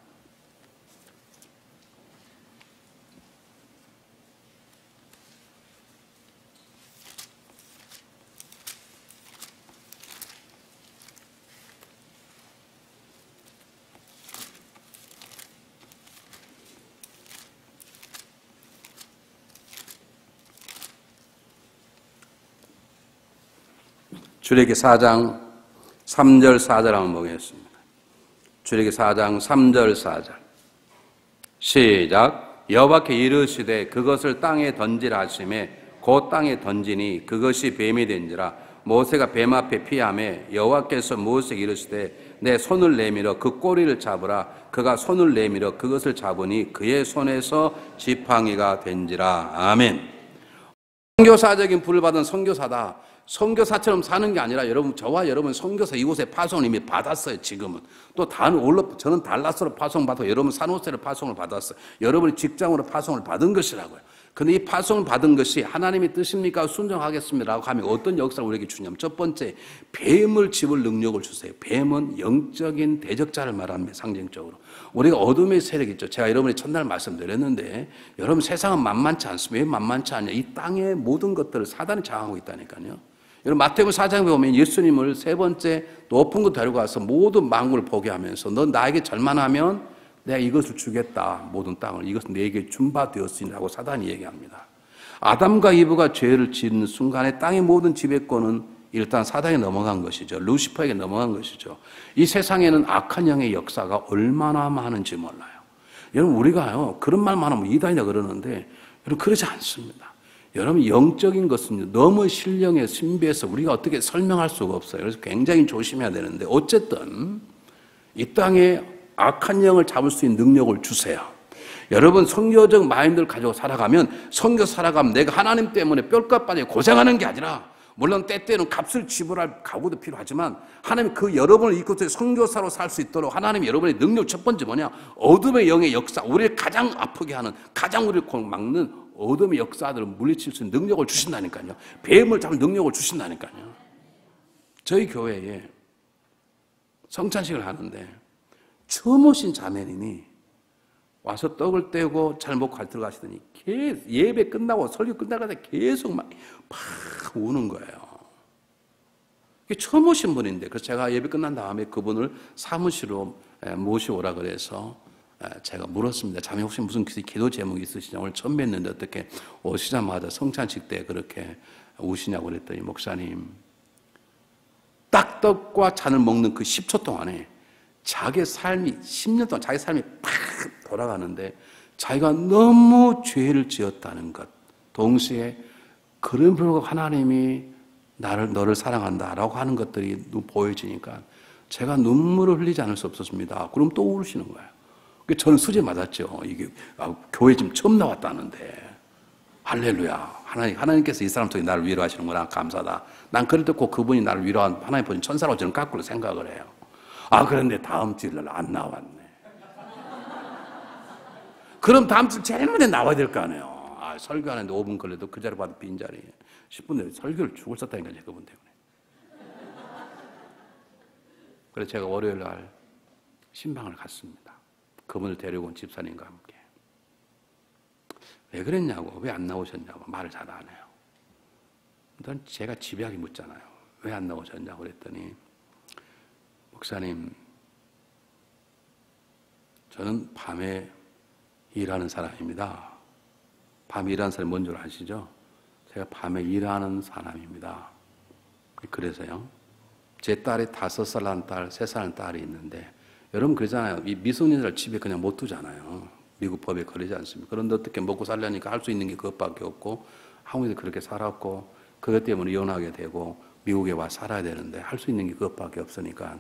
출애굽기 4장 3절 4절 한번 보겠습니다. 출애굽기 4장 3절 4절 시작. 여호와께 이르시되 그것을 땅에 던지라 하시매 곧 땅에 던지니 그것이 뱀이 된지라. 모세가 뱀 앞에 피하매 여호와께서 모세에게 이르시되 내 손을 내밀어 그 꼬리를 잡으라. 그가 손을 내밀어 그것을 잡으니 그의 손에서 지팡이가 된지라. 아멘. 선교사적인 부를 받은 선교사다. 선교사처럼 사는 게 아니라 여러분, 저와 여러분 선교사 이곳에 파송을 이미 받았어요. 지금은 또 저는 달라스로 파송받고 여러분 산호세로 파송을 받았어요. 여러분이 직장으로 파송을 받은 것이라고요. 근데 이 파송을 받은 것이 하나님의 뜻입니까? 순종하겠습니다라고 하면 어떤 역사를 우리에게 주냐면, 첫 번째, 뱀을 집을 능력을 주세요. 뱀은 영적인 대적자를 말합니다. 상징적으로. 우리가 어둠의 세력이 있죠. 제가 여러분이 첫날 말씀드렸는데, 여러분 세상은 만만치 않습니다. 왜 만만치 않냐? 이 땅의 모든 것들을 사단이 장악하고 있다니까요. 여러분 마태복음 4장에 보면 예수님을 세 번째 높은 곳 데리고 가서 모든 만국을 보게 하면서 넌 나에게 절만하면 내가 이것을 주겠다. 모든 땅을. 이것은 내게 준 바 되었으니라고 사단이 얘기합니다. 아담과 이브가 죄를 짓는 순간에 땅의 모든 지배권은 일단 사단에 넘어간 것이죠. 루시퍼에게 넘어간 것이죠. 이 세상에는 악한 영의 역사가 얼마나 많은지 몰라요. 여러분 우리가요 그런 말만 하면 이단이다 그러는데 여러분 그러지 않습니다. 여러분 영적인 것은 너무 신령의 신비해서 우리가 어떻게 설명할 수가 없어요. 그래서 굉장히 조심해야 되는데 어쨌든 이 땅에 악한 영을 잡을 수 있는 능력을 주세요. 여러분 선교적 마인드를 가지고 살아가면 선교 살아가면 내가 하나님 때문에 뼈가 빠져 고생하는 게 아니라 물론 때때는 값을 지불할 각오도 필요하지만 하나님 그 여러분을 이곳에 선교사로 살 수 있도록 하나님이 여러분의 능력 첫 번째 뭐냐? 어둠의 영의 역사, 우리를 가장 아프게 하는 가장 우리를 막는 어둠의 역사들을 물리칠 수 있는 능력을 주신다니까요. 뱀을 잡는 능력을 주신다니까요. 저희 교회에 성찬식을 하는데 처음 오신 자매님이 와서 떡을 떼고 잘 먹고 들어가시더니 예배 끝나고 설교 끝나가다 계속 막 우는 거예요. 처음 오신 분인데, 그래서 제가 예배 끝난 다음에 그분을 사무실로 모시오라 그래서 제가 물었습니다. 자매 혹시 무슨 기도 제목이 있으시냐? 오늘 처음 뵀는데 어떻게 오시자마자 성찬식 때 그렇게 우시냐고 그랬더니, 목사님, 딱떡과 잔을 먹는 그 10초 동안에 자기 삶이 10년 동안 자기 삶이 팍 돌아가는데 자기가 너무 죄를 지었다는 것, 동시에 그런 불구하고 하나님이 너를 사랑한다라고 하는 것들이 보여지니까 제가 눈물을 흘리지 않을 수 없었습니다. 그럼 또 울으시는 거예요. 저는 수제 맞았죠. 이게 교회 지금 처음 나왔다는데 할렐루야. 하나님께서 이 사람 속에 나를 위로하시는구나. 감사다. 난 그럴 때 꼭 그분이 나를 위로한 하나님 보신 천사라고 저는 거꾸로 생각을 해요. 그런데 다음 주일날 안 나왔네. 그럼 다음 주 제일 먼저 나와야 될 거 아니에요. 설교하는데 5분 걸려도 그 자리 봐도 빈자리에 10분 내에 설교를 죽을 썼다니까요. 그분 때문에. 그래서 제가 월요일 날 신방을 갔습니다. 그분을 데리고 온 집사님과 함께. 왜 그랬냐고, 왜 안 나오셨냐고 말을 잘 안 해요. 넌 제가 집요하게 묻잖아요. 왜 안 나오셨냐고 그랬더니, 목사님, 저는 밤에 일하는 사람입니다. 밤에 일하는 사람이 뭔 줄 아시죠? 제가 밤에 일하는 사람입니다. 그래서요, 제 딸이 5살 난 딸, 3살 난 딸이 있는데, 여러분 그러잖아요. 이 미성년자를 집에 그냥 못 두잖아요. 미국 법에 걸리지 않습니까? 그런데 어떻게 먹고 살려니까 할 수 있는 게 그것밖에 없고, 한국에서 그렇게 살았고, 그것 때문에 이혼하게 되고, 미국에 와 살아야 되는데, 할 수 있는 게 그것밖에 없으니까,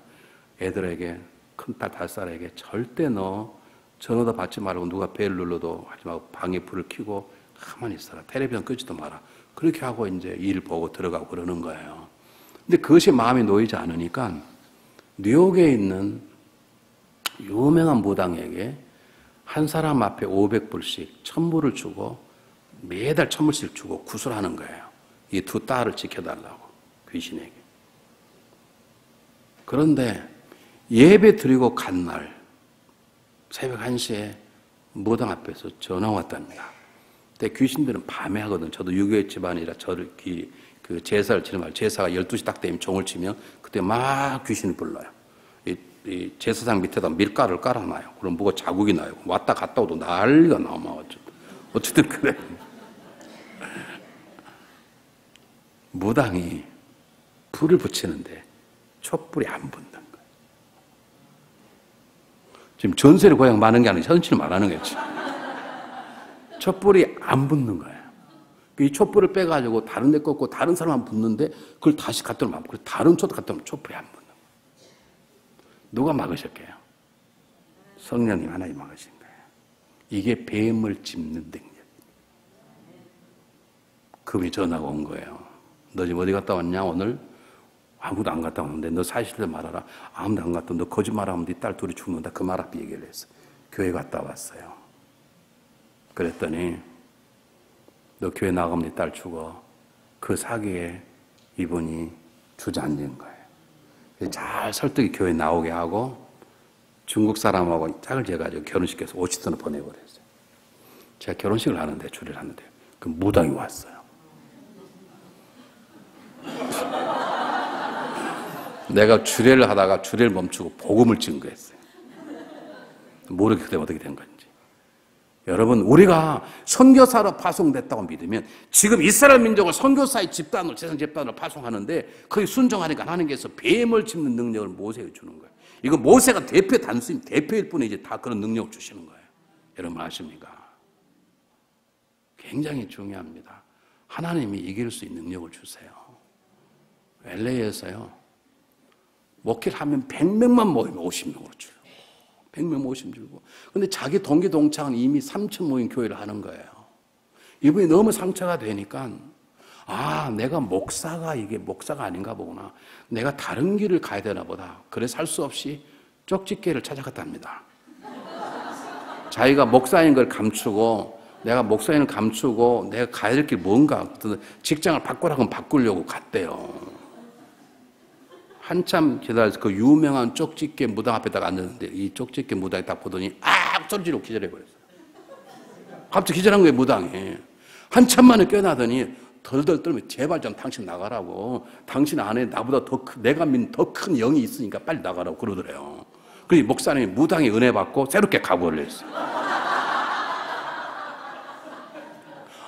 애들에게, 큰딸 5살에게 절대 너 전화도 받지 말고, 누가 벨 눌러도 하지 말고, 방에 불을 켜고, 가만히 있어라. 텔레비전 끄지도 마라. 그렇게 하고 이제 일 보고 들어가고 그러는 거예요. 근데 그것이 마음에 놓이지 않으니까, 뉴욕에 있는 유명한 무당에게 한 사람 앞에 500불씩 1000불을 주고 매달 1000불씩 주고 구슬하는 거예요. 이 두 딸을 지켜달라고, 귀신에게. 그런데 예배 드리고 간 날 새벽 1시에 무당 앞에서 전화 왔답니다. 근데 귀신들은 밤에 하거든. 저도 유교의 집안이라 저를 그 제사를 치는 말, 제사가 12시 딱 되면 종을 치면 그때 막 귀신을 불러요. 이 제사상 밑에다 밀가루를 깔아놔요. 그럼 뭐가 자국이 나요. 왔다 갔다 오도 난리가 나오면 어쨌든 그래. 무당이 불을 붙이는데 촛불이 안 붙는 거예요. 지금 전세를 고향 많은 게 아니라 현실을 말하는 거지. 촛불이 안 붙는 거예요. 이 촛불을 빼가지고 다른 데 꽂고 다른 사람만 붙는데 그걸 다시 갖다 놓으면 다른 촛불 갖다 놓으면 촛불이 안 붙는 거예요. 누가 막으셨게요? 성령님 하나님 막으신 거예요. 이게 뱀을 짚는 능력입니다. 그분이 전화가 온 거예요. 너 지금 어디 갔다 왔냐 오늘? 아무도 안 갔다 왔는데 너 사실대로 말하라. 아무도 안 갔다. 너 거짓말하면 네 딸 둘이 죽는다. 그 말 앞에 얘기를 했어. 교회 갔다 왔어요. 그랬더니 너 교회 나가면 네 딸 죽어. 그 사기에 이분이 주저앉은 거예요. 잘 설득이 교회 나오게 하고 중국 사람하고 짝을 재가지고 결혼시켜서 워싱턴을 보내버렸어요. 제가 결혼식을 하는데 주례를 하는데 그 무당이 왔어요. 내가 주례를 하다가 주례를 멈추고 복음을 증거했어요. 모르게 그때 어떻게 된 건지. 여러분, 우리가 선교사로 파송됐다고 믿으면 지금 이스라엘 민족을 선교사의 집단으로, 재상 집단으로 파송하는데 거기 순종하니까 하나님께서 뱀을 짚는 능력을 모세에게 주는 거예요. 이거 모세가 단순히 대표일 뿐이지 다 그런 능력을 주시는 거예요. 여러분 아십니까? 굉장히 중요합니다. 하나님이 이길 수 있는 능력을 주세요. LA에서요, 목회를 하면 100명만 모이면 50명으로 줄여요. 100명 50 줄고. 근데 자기 동기 동창은 이미 3,000 모인 교회를 하는 거예요. 이분이 너무 상처가 되니까, 내가 이게 목사가 아닌가 보구나. 내가 다른 길을 가야 되나 보다. 그래서 할 수 없이 쪽집게를 찾아갔답니다. 자기가 목사인 걸 감추고, 내가 목사인을 감추고, 내가 가야 될 길 뭔가, 직장을 바꾸라고 바꾸려고 갔대요. 한참 기다려서 그 유명한 쪽집게 무당 앞에다가 앉았는데 이 쪽집게 무당이 딱 보더니 소리지르고 기절해버렸어요. 갑자기 기절한 거예요, 무당이. 한참 만에 깨어나더니 덜덜 떨면 제발 좀 당신 나가라고. 당신 안에 나보다 내가 믿는 더 큰 영이 있으니까 빨리 나가라고 그러더래요. 그래서 목사님이 무당의 은혜 받고 새롭게 각오를 했어요.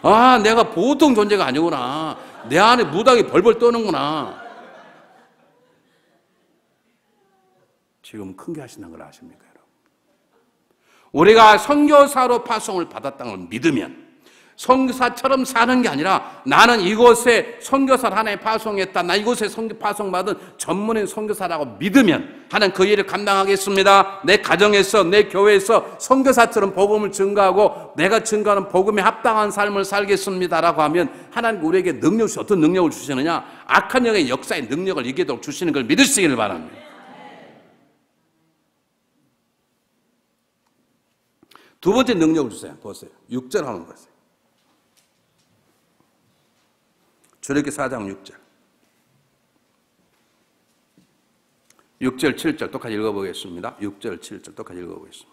아, 내가 보통 존재가 아니구나. 내 안에 무당이 벌벌 떠는구나. 지금 큰 게 하신다는 걸 아십니까, 여러분? 우리가 선교사로 파송을 받았다는 걸 믿으면 선교사처럼 사는 게 아니라 나는 이곳에 선교사를 하나에 파송했다. 나 이곳에 파송받은 전문의 선교사라고 믿으면 하나님 그 일을 감당하겠습니다. 내 가정에서 내 교회에서 선교사처럼 복음을 증거하고 내가 증거하는 복음에 합당한 삶을 살겠습니다라고 하면 하나님 우리에게 능력을 주시 어떤 능력을 주시느냐? 악한 영의 역사의 능력을 이기도록 주시는 걸 믿으시기를 바랍니다. 두 번째 능력을 주세요. 보세요. 6절 하는 거세요. 출애굽기 4장 6절. 6절, 7절 똑같이 읽어보겠습니다. 6절, 7절 똑같이 읽어보겠습니다.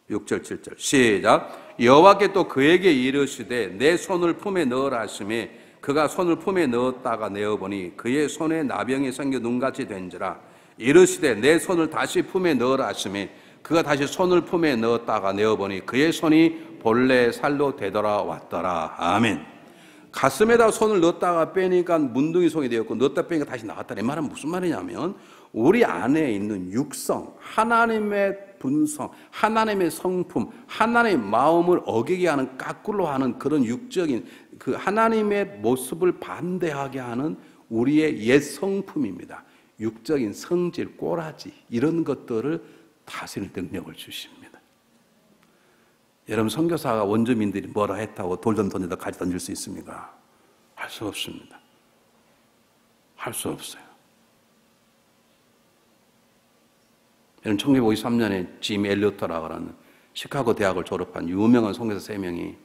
6절, 7절 시작. 여호와께 또 그에게 이르시되 내 손을 품에 넣으라 하시매 그가 손을 품에 넣었다가 내어보니 그의 손에 나병이 생겨 눈같이 된지라. 이르시되 내 손을 다시 품에 넣으라 하시매 그가 다시 손을 품에 넣었다가 내어보니 그의 손이 본래 살로 되돌아왔더라. 아멘. 가슴에다 손을 넣었다가 빼니까 문둥이 손이 되었고 넣었다 빼니까 다시 나왔다. 이 말은 무슨 말이냐면 우리 안에 있는 육성, 하나님의 분성, 하나님의 성품, 하나님의 마음을 어기게 하는 까꿀로 하는 그런 육적인 그 하나님의 모습을 반대하게 하는 우리의 옛 성품입니다. 육적인 성질, 꼬라지 이런 것들을 다스릴 능력을 주십니다. 여러분 선교사가 원주민들이 뭐라 했다고 돌던던에다 가지 던질 수 있습니까? 할 수 없습니다. 할 수 없어요. 여러분 1953년에 짐 엘리어터라고 하는 시카고 대학을 졸업한 유명한 선교사 3명이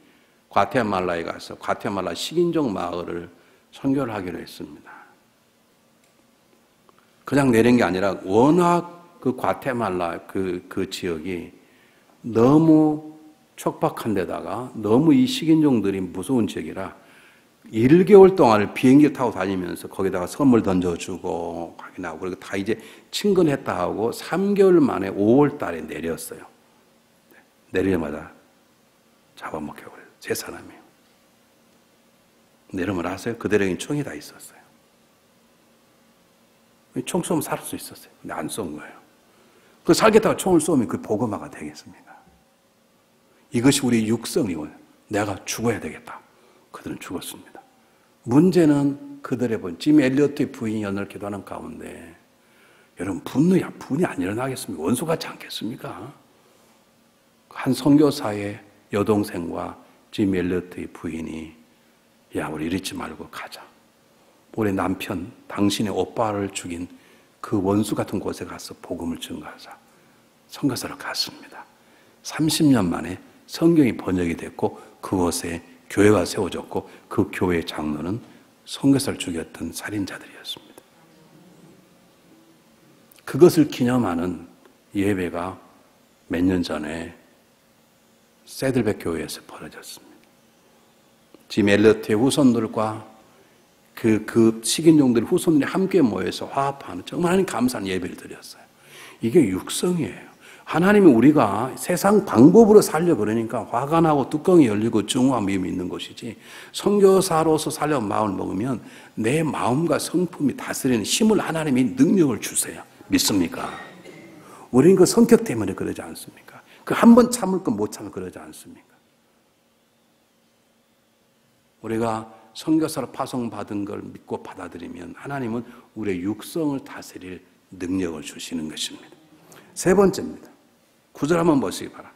과테말라에 가서 과테말라 식인종 마을을 선교를 하기로 했습니다. 그냥 내린 게 아니라 워낙 그 과테말라 그 지역이 너무 촉박한 데다가 너무 이 식인종들이 무서운 지역이라 1개월 동안을 비행기 타고 다니면서 거기다가 선물 던져주고 확인하고 그리고 다 이제 친근했다 하고 3개월 만에 5월 달에 내렸어요. 내리자마자 잡아먹혀버려요. 제 사람이에요. 내려면 아세요? 그들에겐 총이 다 있었어요. 총 쏘면 살 수 있었어요. 근데 안 쏜 거예요. 그 살겠다고 총을 쏘면 그 보고마가 되겠습니까? 이것이 우리 육성이고 내가 죽어야 되겠다. 그들은 죽었습니다. 문제는 그들의 짐 엘리어트의 부인이 연을 기도하는 가운데 여러분 분이 안 일어나겠습니까? 원수 같지 않겠습니까? 한 선교사의 여동생과 짐 엘리어트의 부인이 야 우리 이러지 말고 가자. 우리 남편 당신의 오빠를 죽인 그 원수 같은 곳에 가서 복음을 증거하자. 선교사로 갔습니다. 30년 만에 성경이 번역이 됐고 그곳에 교회가 세워졌고 그 교회의 장로는 선교사를 죽였던 살인자들이었습니다. 그것을 기념하는 예배가 몇 년 전에 세들백 교회에서 벌어졌습니다. 짐 엘리어트의 후손들과 그 식인종들의 후손들이 함께 모여서 화합하는 정말 하나님 감사한 예배를 드렸어요. 이게 육성이에요. 하나님이 우리가 세상 방법으로 살려 그러니까 화가 나고 뚜껑이 열리고 증오와 미움이 있는 것이지 선교사로서 살려 마음을 먹으면 내 마음과 성품이 다스리는 힘을 하나님이 능력을 주세요. 믿습니까? 우리는 그 성격 때문에 그러지 않습니까? 그 한 번 참을 건 못 참을 그러지 않습니까? 우리가 선교사로 파송받은 걸 믿고 받아들이면 하나님은 우리의 육성을 다스릴 능력을 주시는 것입니다. 세 번째입니다. 9절 한번 보시기 바랍니다.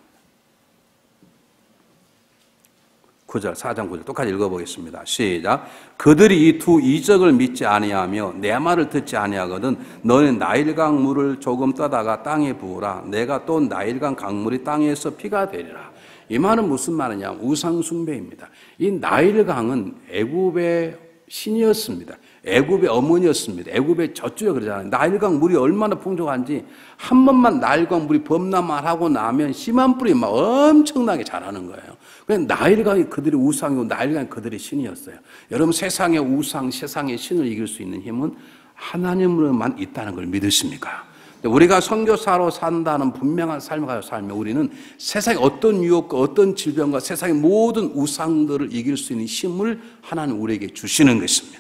9절, 4장 9절 똑같이 읽어보겠습니다. 시작. 그들이 이 두 이적을 믿지 아니하며 내 말을 듣지 아니하거든 너는 나일강 물을 조금 떠다가 땅에 부으라. 내가 또 나일강 강물이 땅에서 피가 되리라. 이 말은 무슨 말이냐? 우상 숭배입니다. 이 나일강은 애굽의 신이었습니다. 애굽의 어머니였습니다. 애굽의 젖줄에 그러잖아요. 나일강 물이 얼마나 풍족한지 한 번만 나일강 물이 범람을 하고 나면 심한 뿌리 막 엄청나게 자라는 거예요. 그냥 나일강이 그들의 우상이고 나일강이 그들의 신이었어요. 여러분 세상의 우상, 세상의 신을 이길 수 있는 힘은 하나님으로만 있다는 걸 믿으십니까? 우리가 선교사로 산다는 분명한 삶을 가지고 살면 우리는 세상의 어떤 유혹과 어떤 질병과 세상의 모든 우상들을 이길 수 있는 힘을 하나님 우리에게 주시는 것입니다.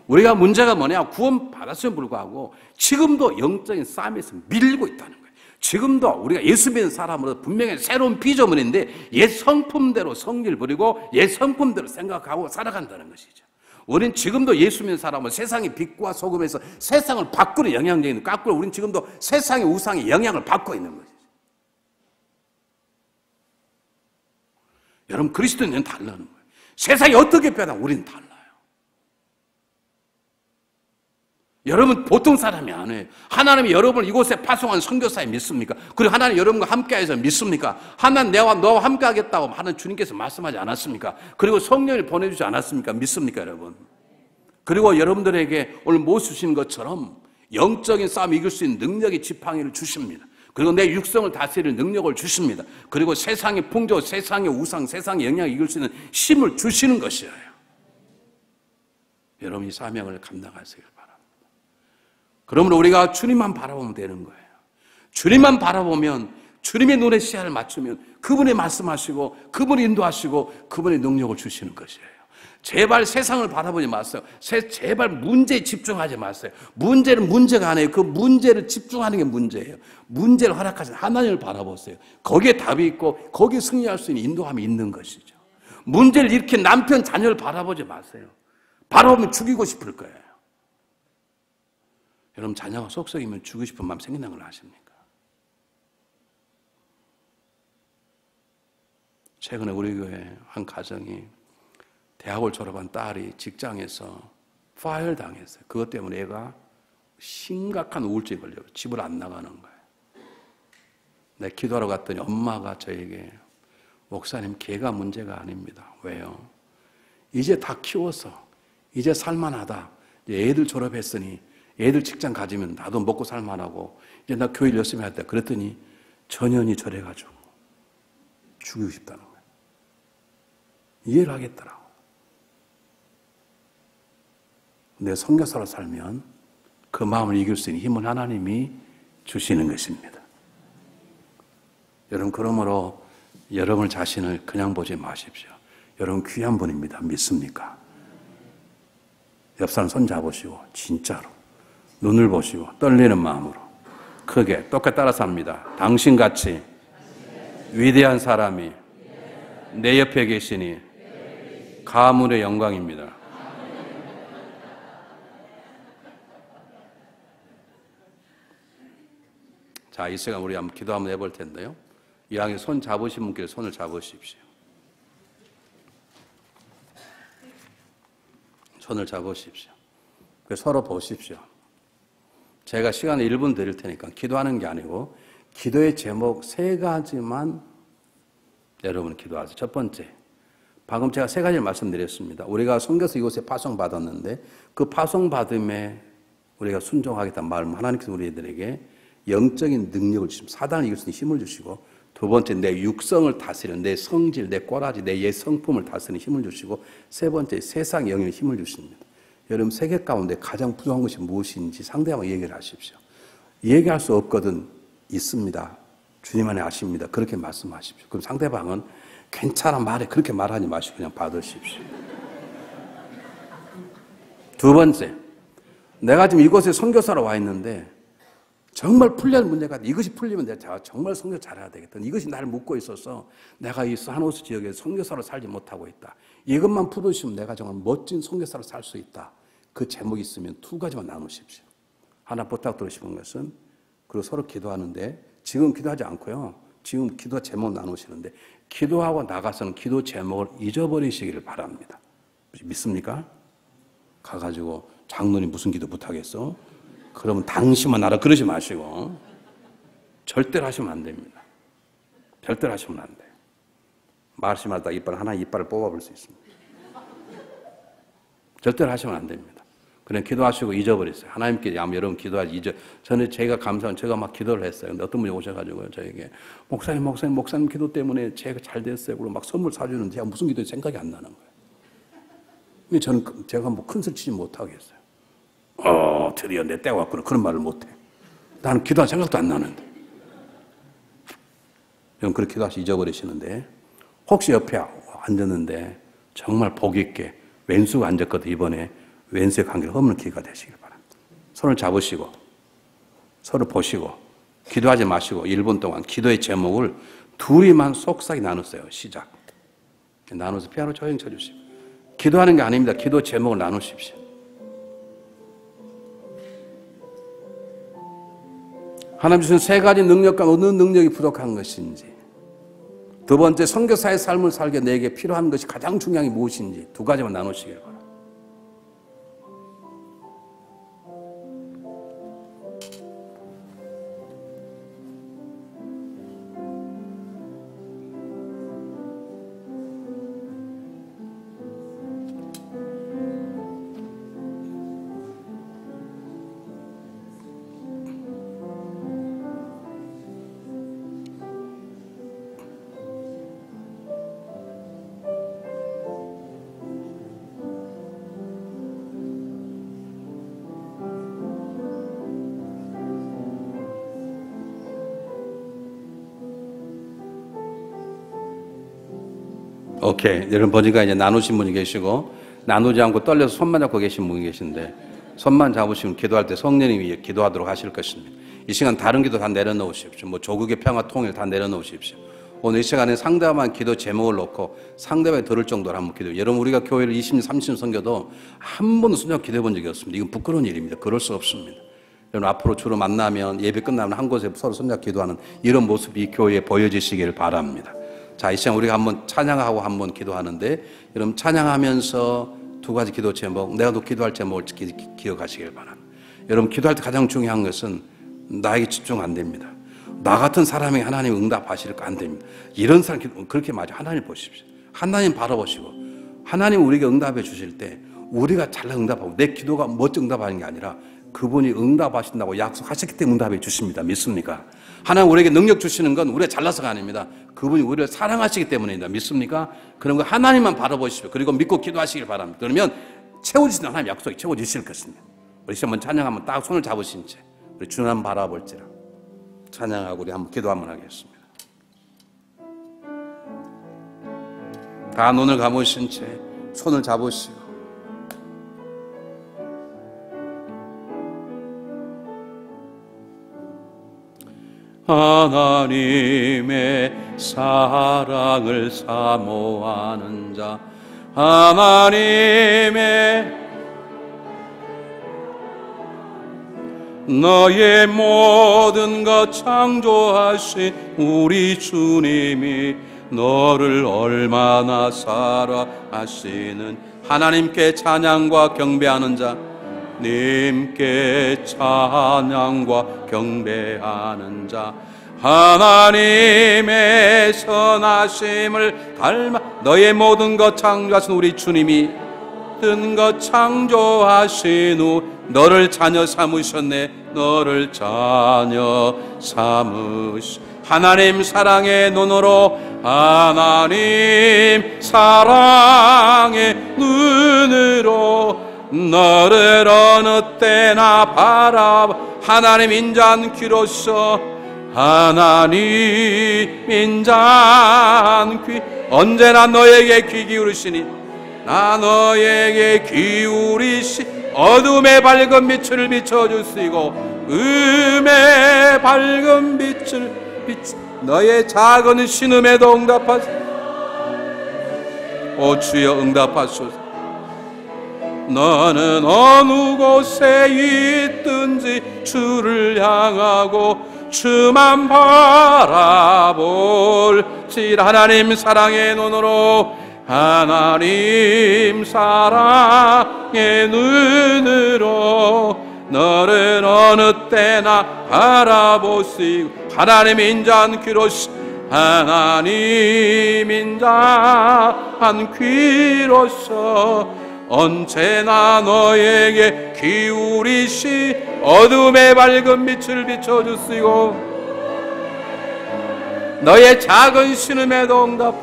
우리가 문제가 뭐냐? 구원 받았음에 불구하고 지금도 영적인 싸움에서 밀리고 있다는 거예요. 지금도 우리가 예수 믿는 사람으로 분명히 새로운 피조물인데 옛 성품대로 성질 부리고 옛 성품대로 생각하고 살아간다는 것이죠. 우리는 지금도 예수 믿는 사람은 세상의 빛과 소금에서 세상을 바꾸는 영향력이 거꾸로 우리는 지금도 세상의 우상의 영향을 받고 있는 것이죠. 여러분 그리스도인은 달라는 거예요. 세상이 어떻게 변하고 우리는 달라요. 여러분 보통 사람이 아니에요. 하나님이 여러분을 이곳에 파송한 선교사에 믿습니까? 그리고 하나님 여러분과 함께해서 믿습니까? 하나님 너와 함께하겠다고 하는 주님께서 말씀하지 않았습니까? 그리고 성령을 보내주지 않았습니까? 믿습니까 여러분? 그리고 여러분들에게 오늘 못 주신 것처럼 영적인 싸움 이길 수 있는 능력의 지팡이를 주십니다. 그리고 내 육성을 다스릴 능력을 주십니다. 그리고 세상의 풍조, 세상의 우상, 세상의 영향을 이길 수 있는 힘을 주시는 것이에요. 여러분 이 사명을 감당하시길 바랍니다. 그러므로 우리가 주님만 바라보면 되는 거예요. 주님만 바라보면 주님의 눈에 시야를 맞추면 그분이 말씀하시고 그분이 인도하시고 그분의 능력을 주시는 것이에요. 제발 세상을 바라보지 마세요. 제발 문제에 집중하지 마세요. 문제는 문제가 아니에요. 그 문제를 집중하는 게 문제예요. 문제를 허락하신 하나님을 바라보세요. 거기에 답이 있고 거기에 승리할 수 있는 인도함이 있는 것이죠. 문제를 일으킨 남편, 자녀를 바라보지 마세요. 바라보면 죽이고 싶을 거예요. 여러분 자녀가 속썩이면 죽고 싶은 마음 생긴다는 걸 아십니까? 최근에 우리 교회 한 가정이 대학을 졸업한 딸이 직장에서 파열 당했어요. 그것 때문에 애가 심각한 우울증에 걸려서 집을 안 나가는 거예요. 내가 기도하러 갔더니 엄마가 저에게 목사님 걔가 문제가 아닙니다. 왜요? 이제 다 키워서 이제 살만하다. 이제 애들 졸업했으니 애들 직장 가지면 나도 먹고 살만하고 이제 나 교회 열심히 했다. 그랬더니 전현이 저래가지고 죽이고 싶다는 거예요. 이해를 하겠더라고. 내 선교사로 살면 그 마음을 이길 수 있는 힘은 하나님이 주시는 것입니다. 여러분 그러므로 여러분 자신을 그냥 보지 마십시오. 여러분 귀한 분입니다. 믿습니까? 옆 사람 손 잡으시고 진짜로 눈을 보시고 떨리는 마음으로 크게 똑같이 따라서 합니다. 당신같이 위대한 사람이 내 옆에 계시니 가문의 영광입니다. 자, 이 시간 우리 한번 기도 한번 해볼 텐데요. 이왕에 손 잡으신 분께 손을 잡으십시오. 손을 잡으십시오. 서로 보십시오. 제가 시간을 1분 드릴 테니까 기도하는 게 아니고 기도의 제목 3가지만 여러분 기도하세요. 첫 번째, 방금 제가 3가지를 말씀드렸습니다. 우리가 선교사 이곳에 파송받았는데 그 파송받음에 우리가 순종하겠다는 마음 하나님께서 우리들에게 영적인 능력을 주시고 사단을 이길 수 있는 힘을 주시고 두 번째 내 육성을 다스리는 내 성질, 내 꼬라지, 내 옛 성품을 다스리는 힘을 주시고 세 번째 세상 영역의 힘을 주십니다. 여러분 세계 가운데 가장 부족한 것이 무엇인지 상대방과 얘기를 하십시오. 얘기할 수 없거든 있습니다. 주님 안에 아십니다. 그렇게 말씀하십시오. 그럼 상대방은 괜찮아 말해 그렇게 말하지 마시고 그냥 받으십시오. 두 번째, 내가 지금 이곳에 선교사로 와 있는데 정말 풀려야 할 문제가 이것이 풀리면 내가 정말 선교 잘해야 되겠다. 이것이 나를 묶고 있어서 내가 이 산호수 지역에 선교사로 살지 못하고 있다. 이것만 풀어주시면 내가 정말 멋진 선교사로 살 수 있다. 그 제목이 있으면 2가지만 나누십시오. 하나 부탁드리고 싶은 것은 그리고 서로 기도하는데 지금 기도하지 않고요. 지금 기도 제목 나누시는데 기도하고 나가서는 기도 제목을 잊어버리시기를 바랍니다. 믿습니까? 가가지고 장로님 무슨 기도 부탁했어? 그러면 당신만 알아 그러지 마시고 절대로 하시면 안 됩니다. 절대로 하시면 안 돼요. 말씀하다 이빨 하나 이빨을 뽑아볼 수 있습니다. 절대로 하시면 안 됩니다. 그냥 기도하시고 잊어버렸어요. 하나님께 여러분 기도하지 저는 제가 감사한 제가 막 기도를 했어요. 근데 어떤 분이 오셔가지고 저에게 목사님 기도 때문에 제가 잘 됐어요. 그리고 막 선물 사주는데 제가 무슨 기도인지 생각이 안 나는 거예요. 저는 제가 뭐 큰 소리 치지 못하겠어요. 드디어 내 때가 왔구나. 그런 말을 못해. 나는 기도할 생각도 안 나는데. 여러분 그렇게 기도하시 잊어버리시는데 혹시 옆에 앉았는데 정말 복 있게 왼수가 앉았거든. 이번에 왼수의 관계가 없는 기회가 되시길 바랍니다. 손을 잡으시고 서로 보시고 기도하지 마시고 1분 동안 기도의 제목을 둘이만 속삭이 나눴어요. 시작. 나눠서 피아노 조용히 쳐주시고 기도하는 게 아닙니다. 기도 제목을 나누십시오. 하나님 주신 세 가지 능력과 어느 능력이 부족한 것인지, 두 번째 선교사의 삶을 살게 내게 필요한 것이 가장 중요한 게 무엇인지 두 가지만 나누시길 바랍니다. 오케이. 여러분 보니까 이제 나누신 분이 계시고 나누지 않고 떨려서 손만 잡고 계신 분이 계신데 손만 잡으시면 기도할 때 성령님이 기도하도록 하실 것입니다. 이 시간 다른 기도 다 내려놓으십시오. 뭐 조국의 평화 통일 다 내려놓으십시오. 오늘 이 시간에 상대방한 기도 제목을 놓고 상대방이 들을 정도로 한번 기도해요. 여러분 우리가 교회를 20년, 30년 섬겨도 한 번도 순간 기도해 본 적이 없습니다. 이건 부끄러운 일입니다. 그럴 수 없습니다. 여러분 앞으로 주로 만나면 예배 끝나면 한 곳에 서로 손잡고 기도하는 이런 모습이 이 교회에 보여지시기를 바랍니다. 자, 이 시간 우리가 한번 찬양하고 한번 기도하는데 여러분 찬양하면서 두 가지 기도 제목, 내가 또 기도할 제목을 기억하시길 바랍니다. 여러분 기도할 때 가장 중요한 것은 나에게 집중 안 됩니다. 나 같은 사람에게 하나님 응답하실까 안 됩니다. 이런 사람 그렇게 맞아. 하나님 보십시오. 하나님 바라보시고 하나님 우리에게 응답해 주실 때 우리가 잘 응답하고 내 기도가 멋져 응답하는 게 아니라 그분이 응답하신다고 약속하셨기 때문에 응답해 주십니다. 믿습니까? 하나님 우리에게 능력 주시는 건 우리가 잘나서가 아닙니다. 그분이 우리를 사랑하시기 때문입니다. 믿습니까? 그런 거 하나님만 바라보십시오. 그리고 믿고 기도하시길 바랍니다. 그러면 채워주시는 하나님 약속이 채워주실 것입니다. 우리 한번 찬양하면 딱 손을 잡으신 채 우리 주님 한번 바라볼지라 찬양하고 우리 한번 기도 한번 하겠습니다. 다 눈을 감으신 채 손을 잡으시고 하나님의 사랑을 사모하는 자 하나님의 너의 모든 것 창조하신 우리 주님이 너를 얼마나 사랑하시는 하나님께 찬양과 경배하는 자 님께 찬양과 경배하는 자 하나님의 선하심을 닮아 너의 모든 것 창조하신 우리 주님이 모든 것 창조하신 후 너를 자녀 삼으셨네 너를 자녀 삼으시 하나님 사랑의 눈으로 하나님 사랑의 눈으로 너를 어느 때나 바라봐 하나님 인자한 귀로서 하나님 인자한 귀 언제나 너에게 귀 기울이시니 나 너에게 기울이시 어둠의 밝은 빛을 비춰주시고 음의 밝은 빛을 너의 작은 신음에도 응답하소서 오 주여 응답하소서 너는 어느 곳에 있든지 주를 향하고 주만 바라볼지라 하나님 사랑의 눈으로 하나님 사랑의 눈으로 너를 어느 때나 바라보시고 하나님 인자한 귀로서 하나님 인자한 귀로서 언제나 너에게 기울이시 어둠의 밝은 빛을 비춰주시고 너의 작은 신음에도 응답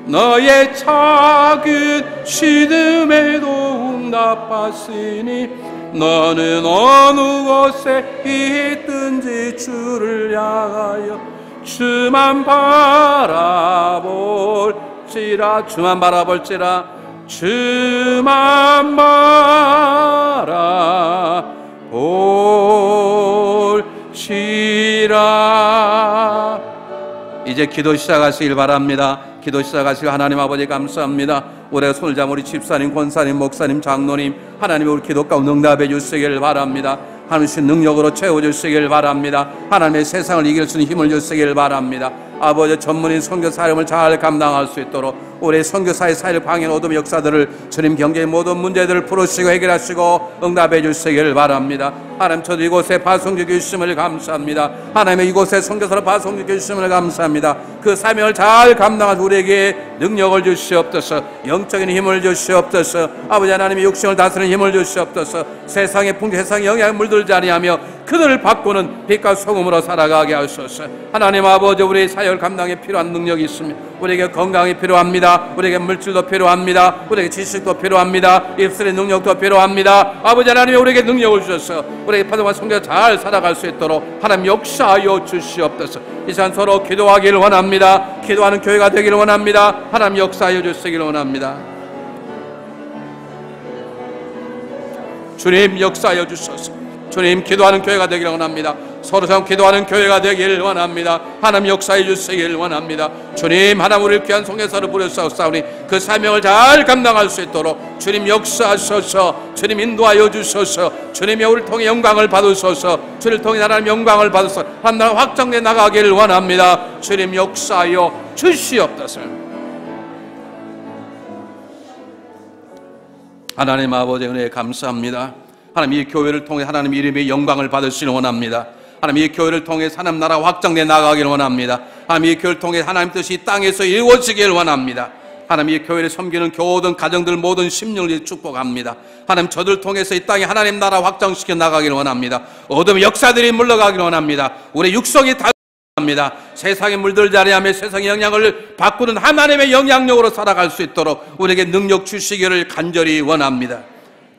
너의 작은 신음에도 응답하시니 너는 어느 곳에 있든지 주를 향하여 주만 바라볼지라 주만 바라볼지라 주만 바라볼지라. 이제 기도 시작하시길 바랍니다. 기도 시작하시길 하나님 아버지 감사합니다. 올해 손을 잡은 우리 집사님, 권사님, 목사님, 장로님 하나님 우리 기도 가운데 응답해 주시길 바랍니다. 하나님의 능력으로 채워주시길 바랍니다. 하나님의 세상을 이길 수 있는 힘을 주시길 바랍니다. 아버지 전문인 선교 사역을 잘 감당할 수 있도록 올해 선교사의 사회를 방해하는 어둠의 역사들을 주님 경제의 모든 문제들을 풀으시고 해결하시고 응답해 주시길 바랍니다. 하나님 저도 이곳에 파송지켜 주심을 감사합니다. 하나님의 이곳에 선교사로 파송지켜 주심을 감사합니다. 그 사명을 잘 감당하는 우리에게 능력을 주시옵소서. 영적인 힘을 주시옵소서. 아버지 하나님의 육신을 다스리는 힘을 주시옵소서. 세상의 풍조 세상의 영향에 물들지 아니하며 그들을 바꾸는 빛과 소금으로 살아가게 하소서. 하나님 아버지 우리의 사역을 감당에 필요한 능력이 있습니다. 우리에게 건강이 필요합니다. 우리에게 물질도 필요합니다. 우리에게 지식도 필요합니다. 입술의 능력도 필요합니다. 아버지 하나님 우리에게 능력을 주셔서 우리에게 파도와 성경 잘 살아갈 수 있도록 하나님 역사하여 주시옵소서. 이 시간 서로 기도하기를 원합니다. 기도하는 교회가 되기를 원합니다. 하나님 역사하여 주시기를 원합니다. 주님 역사하여 주소서. 주님 기도하는 교회가 되기를 원합니다. 서로 기도하는 교회가 되기를 원합니다. 하나님 역사해 주시길 원합니다. 주님 하나님 우리를 귀한 성회사로 부르셨사오니 그 사명을 잘 감당할 수 있도록 주님 역사하소서. 주님 인도하여 주소서. 주님이 우리를 통해 영광을 받으소서. 주를 통해 하나님 영광을 받으소서. 하나님 확장돼 나가기를 원합니다. 주님 역사하여 주시옵소서. 하나님 아버지 은혜에 감사합니다. 하나님 이 교회를 통해 하나님 이름의 영광을 받으시길 원합니다. 하나님 이 교회를 통해 하나님 나라 확장돼 나가기를 원합니다. 하나님 이 교회를 통해 하나님 뜻이 이 땅에서 이루어지길 원합니다. 하나님 이 교회를 섬기는 모든 가정들 모든 심령을 축복합니다. 하나님 저들 통해서 이 땅에 하나님 나라 확장시켜 나가기를 원합니다. 어둠의 역사들이 물러가기를 원합니다. 우리 육성이 다 합니다. 세상에 물들지 아니하며 세상의 영향을 바꾸는 하나님의 영향력으로 살아갈 수 있도록 우리에게 능력 주시기를 간절히 원합니다.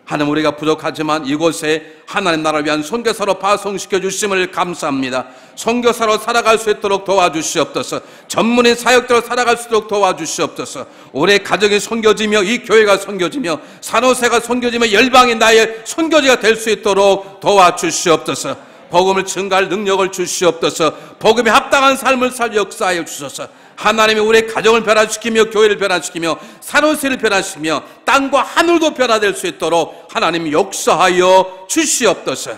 하나님 우리가 부족하지만 이곳에 하나님 나라를 위한 선교사로 파송시켜 주심을 감사합니다. 선교사로 살아갈 수 있도록 도와주시옵소서. 전문인 사역자로 살아갈 수 있도록 도와주시옵소서. 올해 가정이 선교지며 이 교회가 선교지며 산호세가 선교지며 열방이 나의 선교지가 될 수 있도록 도와주시옵소서. 복음을 증가할 능력을 주시옵소서. 복음에 합당한 삶을 살 역사하여 주소서. 하나님이 우리의 가정을 변화시키며 교회를 변화시키며 산호세를 변화시키며 땅과 하늘도 변화될 수 있도록 하나님 역사하여 주시옵소서.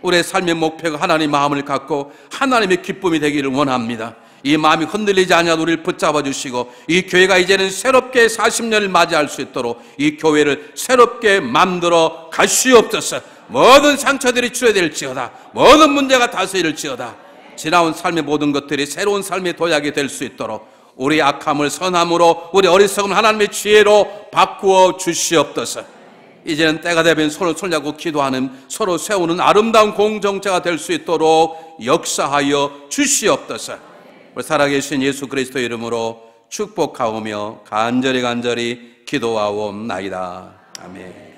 우리의 삶의 목표가 하나님의 마음을 갖고 하나님의 기쁨이 되기를 원합니다. 이 마음이 흔들리지 않아 우리를 붙잡아 주시고 이 교회가 이제는 새롭게 40년을 맞이할 수 있도록 이 교회를 새롭게 만들어 가시옵소서. 모든 상처들이 치료될지어다. 모든 문제가 다스릴지어다. 지나온 삶의 모든 것들이 새로운 삶의 도약이 될 수 있도록 우리 악함을 선함으로 우리 어리석음을 하나님의 지혜로 바꾸어 주시옵소서. 이제는 때가 되면 서로 손잡고 기도하는 서로 세우는 아름다운 공동체가 될 수 있도록 역사하여 주시옵소서. 우리 살아계신 예수 그리스도 이름으로 축복하오며 간절히 기도하옵나이다. 아멘.